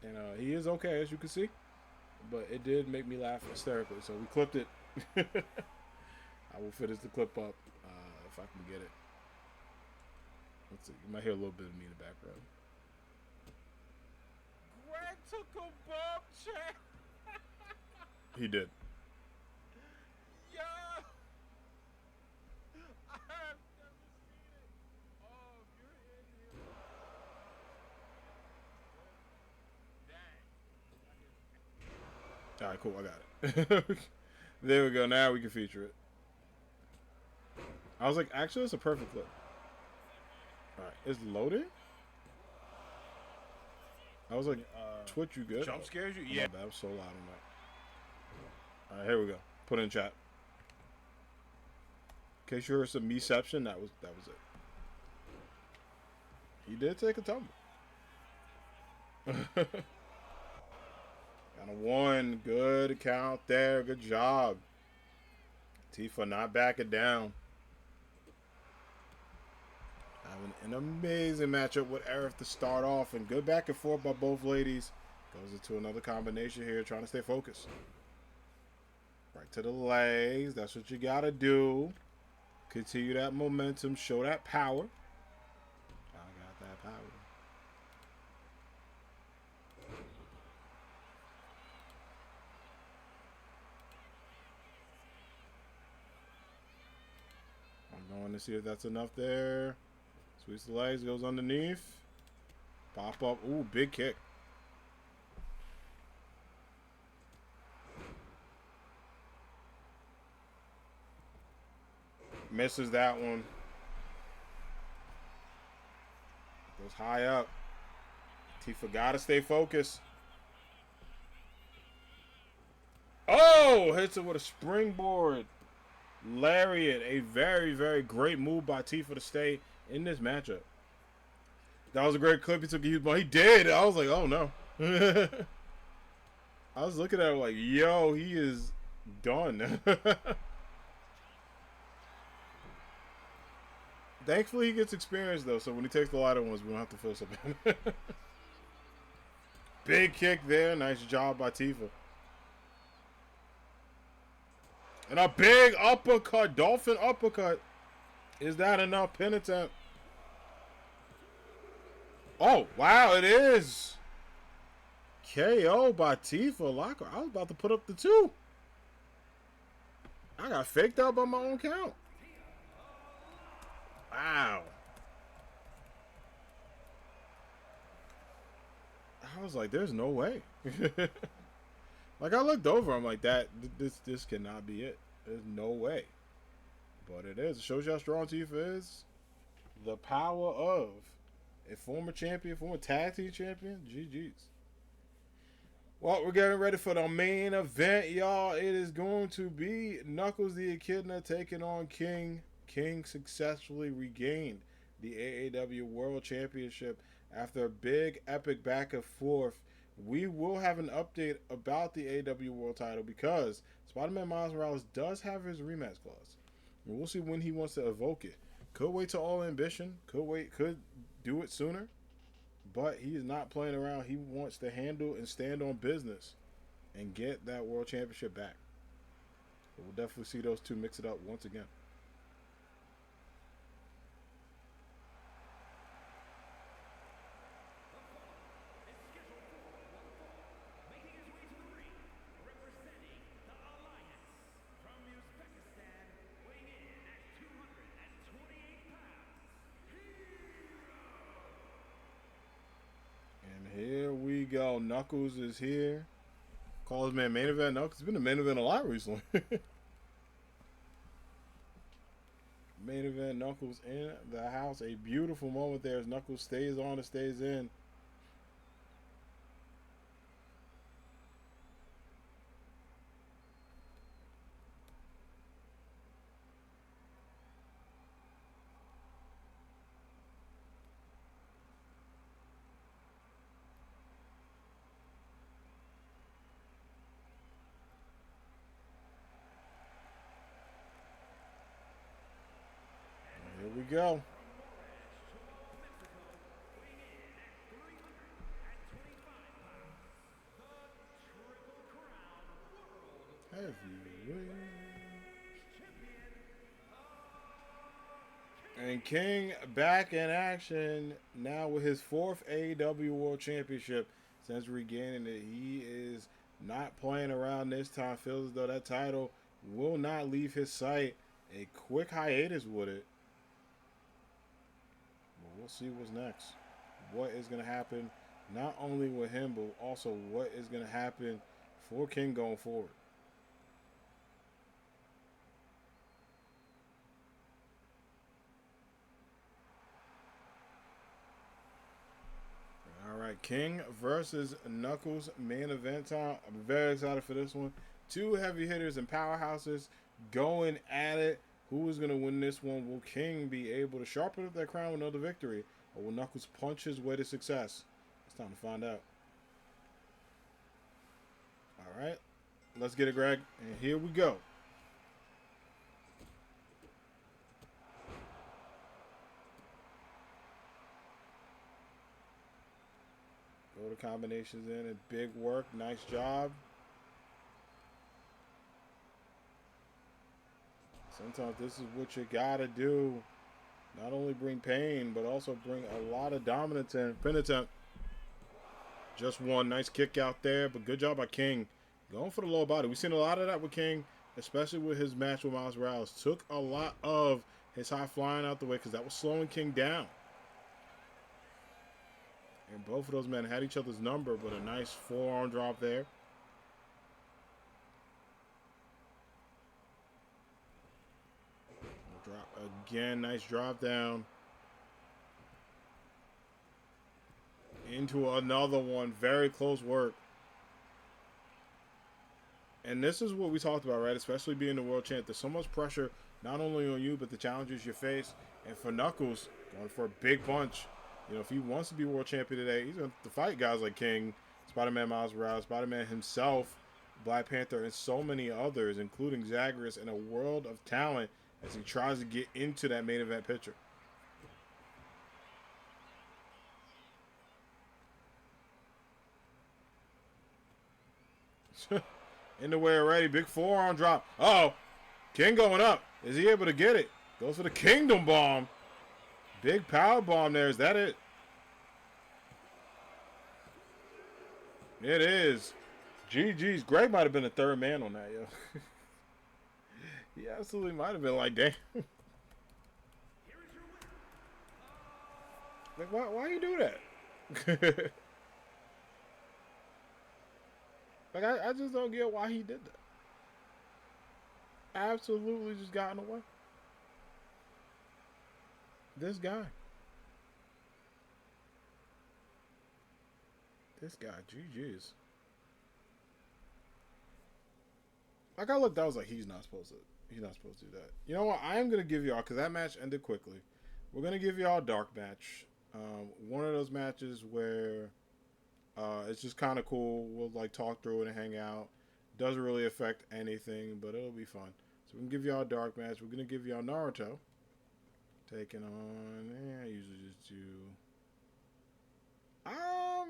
and he is okay as you can see. But it did make me laugh hysterically, so we clipped it. I will finish the clip up if I can get it. Let's see. You might hear a little bit of me in the background. Greg took a bump, check. He did. Yeah. I have never seen it. Oh, you're in here. Dang. All right, cool. I got it. There we go. Now we can feature it. I was like, actually, it's a perfect clip. All right, it's loaded. I was like, Twitch, you good? Jump scares you? Oh, Yeah. my bad. I'm so loud on that. All right, here we go. Put it in chat. In case you heard some meception, that was it. He did take a tumble. Got a one. Good count there. Good job. Tifa not backing down. Having an amazing matchup with Aerith to start off, and good back and forth by both ladies. Goes into another combination here, trying to stay focused. Right to the legs. That's what you gotta do. Continue that momentum. Show that power. I got that power. I'm going to see if that's enough there. Sweeps the legs, goes underneath. Pop up. Ooh, big kick. Misses that one. Goes high up. Tifa gotta stay focused. Oh! Hits it with a springboard. Lariat. A very, very great move by Tifa to stay in this matchup. That was a great clip. He took a huge ball. He did. I was like, oh no. I was looking at him like, yo, he is done. Thankfully, he gets experience, though, so when he takes the lighter ones, we don't have to feel so bad. Big kick there. Nice job by Tifa. And a big uppercut. Dolphin uppercut. Is that enough? Pin attempt. Oh, wow, it is. KO by Tifa. Locker. I was about to put up the 2. I got faked out by my own count. Wow. I was like, there's no way. Like, I looked over. I'm like, this cannot be it. There's no way. But it is. It shows you how strong Tifa is. The power of a former champion, former tag team champion. GG's. Well, we're getting ready for the main event, y'all. It is going to be Knuckles the Echidna taking on King King successfully regained the AAW World Championship after a big epic back and forth. We will have an update about the AAW World title because Spider-Man Miles Morales does have his rematch clause. And we'll see when he wants to evoke it. Could wait to All Ambition. Could do it sooner. But he is not playing around. He wants to handle and stand on business and get that World Championship back. But we'll definitely see those two mix it up once again. And here we go. Knuckles is here. Call his man main event Knuckles. He's been a main event a lot recently. Main event Knuckles in the house. A beautiful moment there as Knuckles stays on and stays in. Here we go. Heavyweight. And King back in action now with his fourth AEW World Championship since regaining it. He is not playing around this time. Feels as though that title will not leave his sight. A quick hiatus with it. But we'll see what's next. What is going to happen not only with him, but also what is going to happen for King going forward. All right, King versus Knuckles main event time. I'm very excited for this one. Two heavy hitters and powerhouses going at it. Who is going to win this one? Will King be able to sharpen up that crown with another victory? Or will Knuckles punch his way to success? It's time to find out. All right, let's get it, Greg. And here we go. Go to combinations in and big work. Nice job. Sometimes this is what you gotta do. Not only bring pain, but also bring a lot of dominance and pin attempt. Just one nice kick out there, but good job by King. Going for the lower body. We've seen a lot of that with King, especially with his match with Miles Morales. Took a lot of his high flying out the way because that was slowing King down. And both of those men had each other's number, but a nice forearm drop there. Drop again, nice drop down. Into another one, very close work. And this is what we talked about, right? Especially being the world champ. There's so much pressure, not only on you, but the challenges you face. And for Knuckles, going for a big punch. You know, if he wants to be world champion today, he's going to have to fight guys like King, Spider-Man Miles Morales, Spider-Man himself, Black Panther, and so many others, including Zagreus, in a world of talent as he tries to get into that main event picture. In the way already. Big forearm drop. Oh, King going up. Is he able to get it? Goes for the Kingdom Bomb. Big power bomb there. Is that it? It is. GG's. Greg might have been the third man on that, yo. He absolutely might have been like, damn. Like, why you do that? Like, I just don't get why he did that. Absolutely just got in the way. This guy. This guy, GG's. Like I looked, I was like, he's not supposed to. He's not supposed to do that. You know what? I am gonna give y'all because that match ended quickly. We're gonna give y'all a dark match. One of those matches where it's just kind of cool. We'll like talk through it and hang out. Doesn't really affect anything, but it'll be fun. So we can give y'all a dark match. We're gonna give y'all Naruto taking on. I usually just do.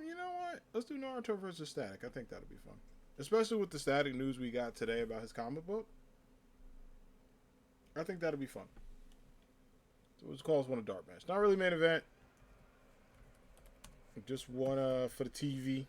You know what? Let's do Naruto versus Static. I think that'll be fun, especially with the Static news we got today about his comic book. I think that'll be fun. So let's call this one a dark match. Not really main event. Just one for the TV.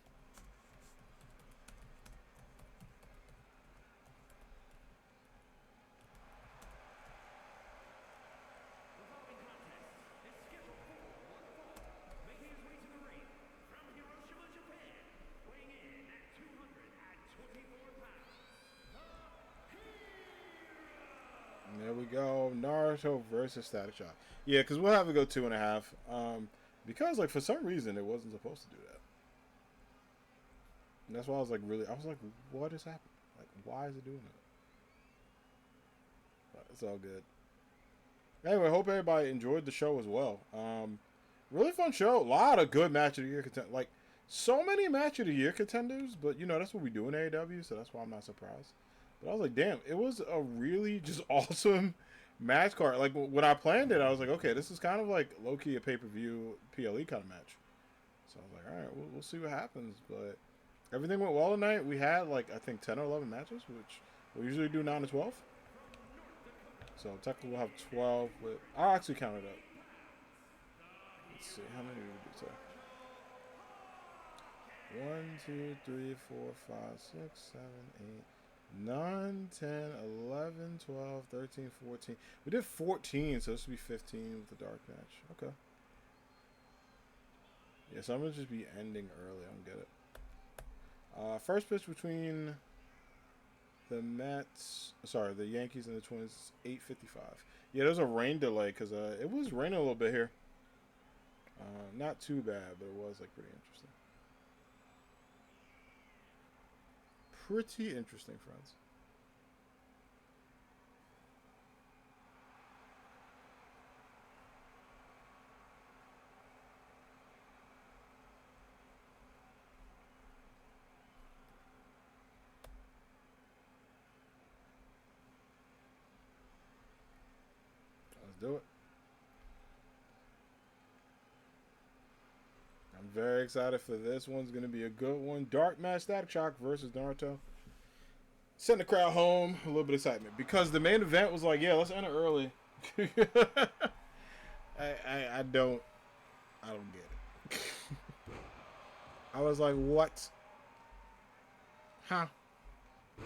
There we go. Naruto versus Static Shock. Yeah, because we'll have to go 2.5. Because like for some reason it wasn't supposed to do that. And that's why I was like what is happening? Like, why is it doing that? But it's all good. Anyway, hope everybody enjoyed the show as well. Really fun show. A lot of good match of the year contenders. Like so many match of the year contenders, but you know that's what we do in AAW, so that's why I'm not surprised. But I was like, damn, it was a really just awesome match card. Like when I planned it, I was like, okay, this is kind of like low key a pay per view PLE kind of match. So I was like, all right, we'll see what happens. But everything went well tonight. We had like I think 10 or 11 matches, which we usually do 9 to 12. So technically we'll have 12, but I'll actually count it up. Let's see, how many did we do today? 1, 2, 3, 4, 5, 6, 7, 8, 9, 10, 11, 12, 13, 14. We did 14, so this will be 15 with the dark match. Okay. Yeah, so I'm going to just be ending early. I don't get it. First pitch between the Yankees and the Twins, 8:55. Yeah, there's a rain delay because it was raining a little bit here. Not too bad, but it was like pretty interesting. Pretty interesting, friends. Let's do it. I'm very excited for this. One's going to be a good one. Dark Match Static Shock versus Naruto. Send the crowd home. A little bit of excitement. Because the main event was like, yeah, let's end it early. I don't get it. I was like, what? Huh? But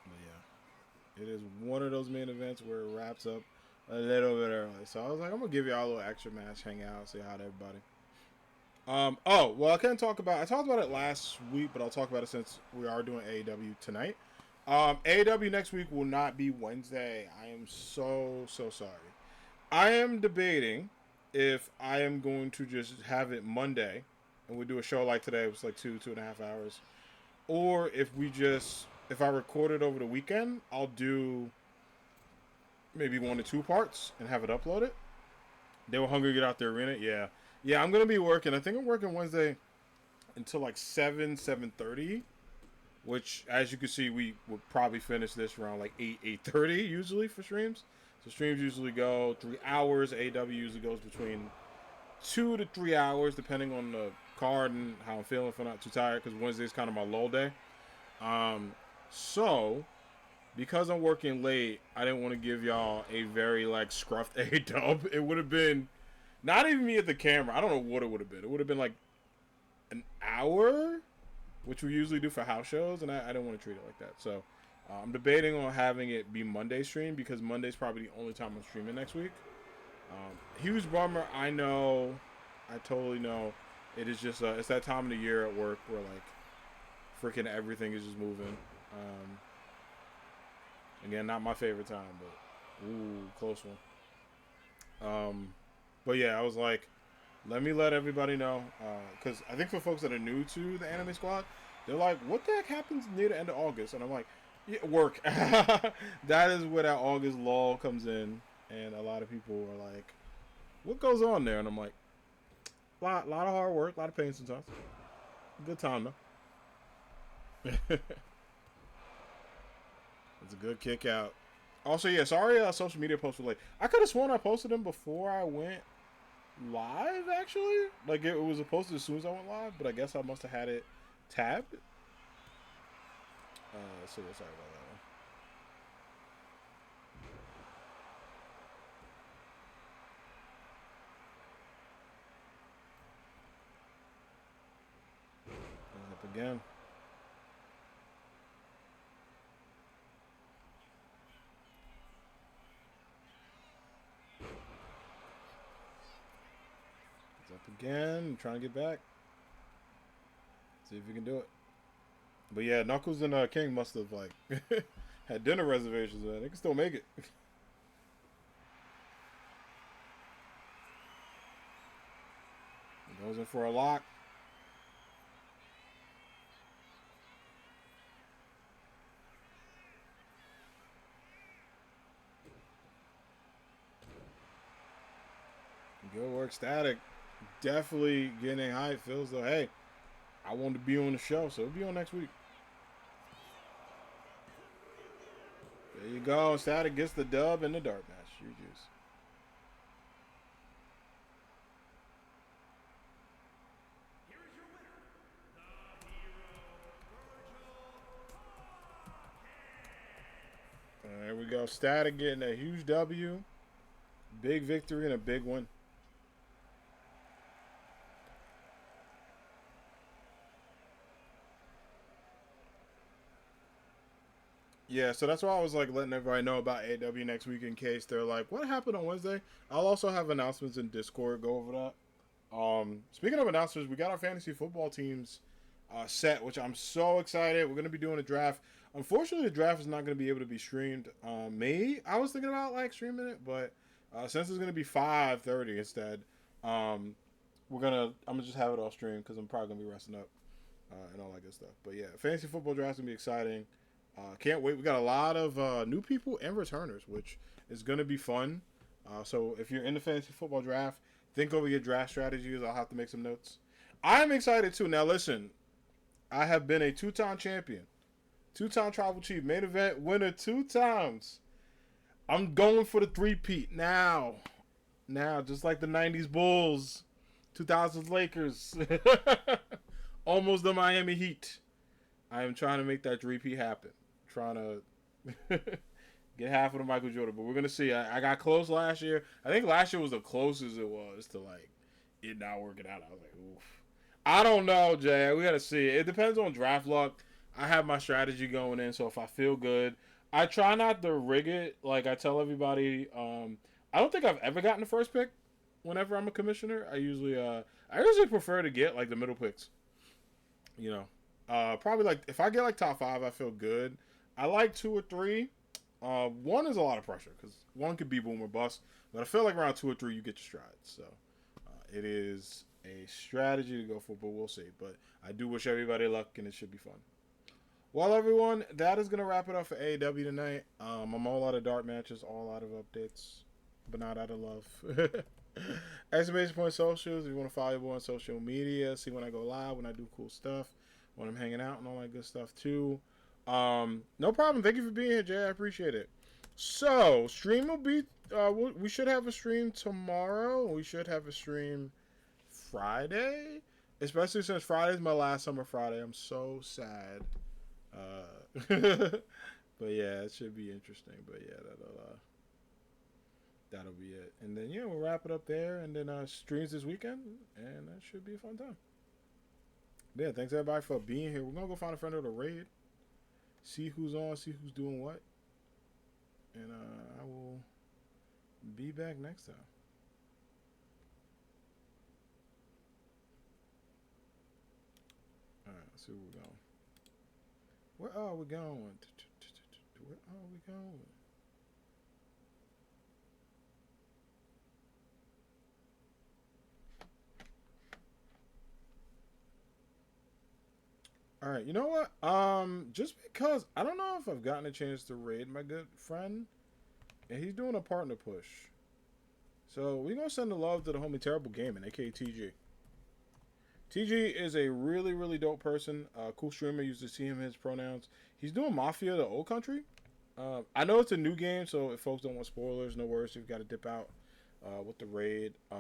yeah. It is one of those main events where it wraps up a little bit early. So I was like, I'm going to give y'all a little extra match, hang out, say hi to everybody. I can't talk about. I talked about it last week, but I'll talk about it since we are doing AAW tonight. AAW next week will not be Wednesday. I am so sorry. I am debating if I am going to just have it Monday, and we do a show like today. It was like 2.5 hours, or if I record it over the weekend, I'll do maybe 1 to 2 parts and have it uploaded. They were hungry to get out the arena. Yeah, I'm gonna be working. I think I'm working Wednesday until like 7:30, which, as you can see, we would probably finish this around like 8:30 usually for streams. So streams usually go 3 hours. AW usually goes between 2 to 3 hours, depending on the card and how I'm feeling. If I'm not too tired, because Wednesday is kind of my lull day. So because I'm working late, I didn't want to give y'all a very like scruffed A dub. It would have been not even me at the camera. I don't know what it would have been. It would have been like an hour, which we usually do for house shows, and I didn't want to treat it like that. So I'm debating on having it be Monday stream because Monday's probably the only time I'm streaming next week. Huge bummer. I know. I totally know. It is just it's that time of the year at work where like freaking everything is just moving. Again, not my favorite time, but ooh, close one. But yeah, I was like, let me let everybody know, because I think for folks that are new to the Anime Squad, They're like, what the heck happens near the end of August? And I'm like, yeah, work. That is where that August lull comes in, and a lot of people are like, what goes on there? And I'm like, lot of hard work, a lot of pain sometimes. Good time though. It's a good kick out. Also, yeah, sorry, social media posts were late. I could have sworn I posted them before I went live. Actually, like it was posted as soon as I went live, but I guess I must have had it tabbed. So yeah, sorry about that one. Up again. It's up again. I'm trying to get back. See if we can do it. But yeah, Knuckles and King must have like had dinner reservations, man. They can still make it. Goes in for a lock. Good work, Static. Definitely getting hype. Feels though, hey, I wanted to be on the show, so it'll be on next week. There you go. Static gets the dub in the dart match. GG's. Here is your winner, the Hero There we go. Static getting a huge W. Big victory and a big win. Yeah, so that's why I was like letting everybody know about AAW next week in case they're like, what happened on Wednesday? I'll also have announcements in Discord go over that. Speaking of announcements, we got our fantasy football teams set, which I'm so excited. We're gonna be doing a draft. Unfortunately, the draft is not gonna be able to be streamed. Me, I was thinking about like streaming it, but since it's gonna be 5:30 instead, um, I'm gonna just have it all streamed because I'm probably gonna be resting up and all that good stuff. But yeah, fantasy football draft's gonna be exciting. Can't wait. We got a lot of new people and returners, which is gonna be fun. So if you're in the fantasy football draft, think over your draft strategies. I'll have to make some notes. I'm excited too. Now listen, I have been a two-time champion, two-time tribal chief, main event winner 2 times. I'm going for the three-peat now. Now, just like the '90s Bulls, 2000s Lakers, almost the Miami Heat. I am trying to make that three-peat happen. Trying to get half of the Michael Jordan, but we're gonna see. I got close last year. I think last year was the closest it was to like it not working out. I was like, oof. I don't know, Jay. We gotta see. It depends on draft luck. I have my strategy going in, so if I feel good, I try not to rig it. Like I tell everybody, I don't think I've ever gotten the first pick. Whenever I'm a commissioner, I usually prefer to get like the middle picks. You know, probably like if I get like top five, I feel good. I like two or three. One is a lot of pressure because one could be boom or bust, but I feel like around two or three you get your stride. So it is a strategy to go for, but we'll see. But I do wish everybody luck, and it should be fun. Well, everyone, that is gonna wrap it up for AAW tonight. I'm all out of dart matches, all out of updates, but not out of love. Exclamation point socials. If you want to follow your boy on social media, see when I go live, when I do cool stuff, when I'm hanging out, and all that good stuff too. No problem. Thank you for being here, Jay. I appreciate it. So, stream will be. We should have a stream tomorrow. We should have a stream Friday, especially since Friday's my last summer Friday. I'm so sad. But yeah, it should be interesting. But yeah, that'll be it. And then yeah, we'll wrap it up there. And then streams this weekend, and that should be a fun time. But yeah, thanks everybody for being here. We're gonna go find a friend of the raid, see who's on, see who's doing what, and I will be back next time. All right, let's see where we're going. Where are we going? Where are we going? All right, you know what? Just because I don't know if I've gotten a chance to raid my good friend, and he's doing a partner push. So we're gonna send the love to the homie Terrible Gaming, aka TG. TG is a really, really dope person. Cool streamer. Used to see him his pronouns. He's doing Mafia the Old Country. I know it's a new game, so if folks don't want spoilers, no worries. You've got to dip out with the raid. I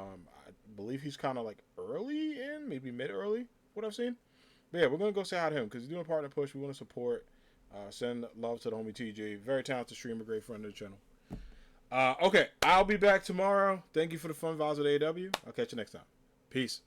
believe he's kind of like early in, maybe mid early, what I've seen. But yeah, we're going to go say hi to him because he's doing a partner push. We want to support. Send love to the homie TJ. Very talented streamer, great friend of the channel. Okay, I'll be back tomorrow. Thank you for the fun vibes with AAW. I'll catch you next time. Peace.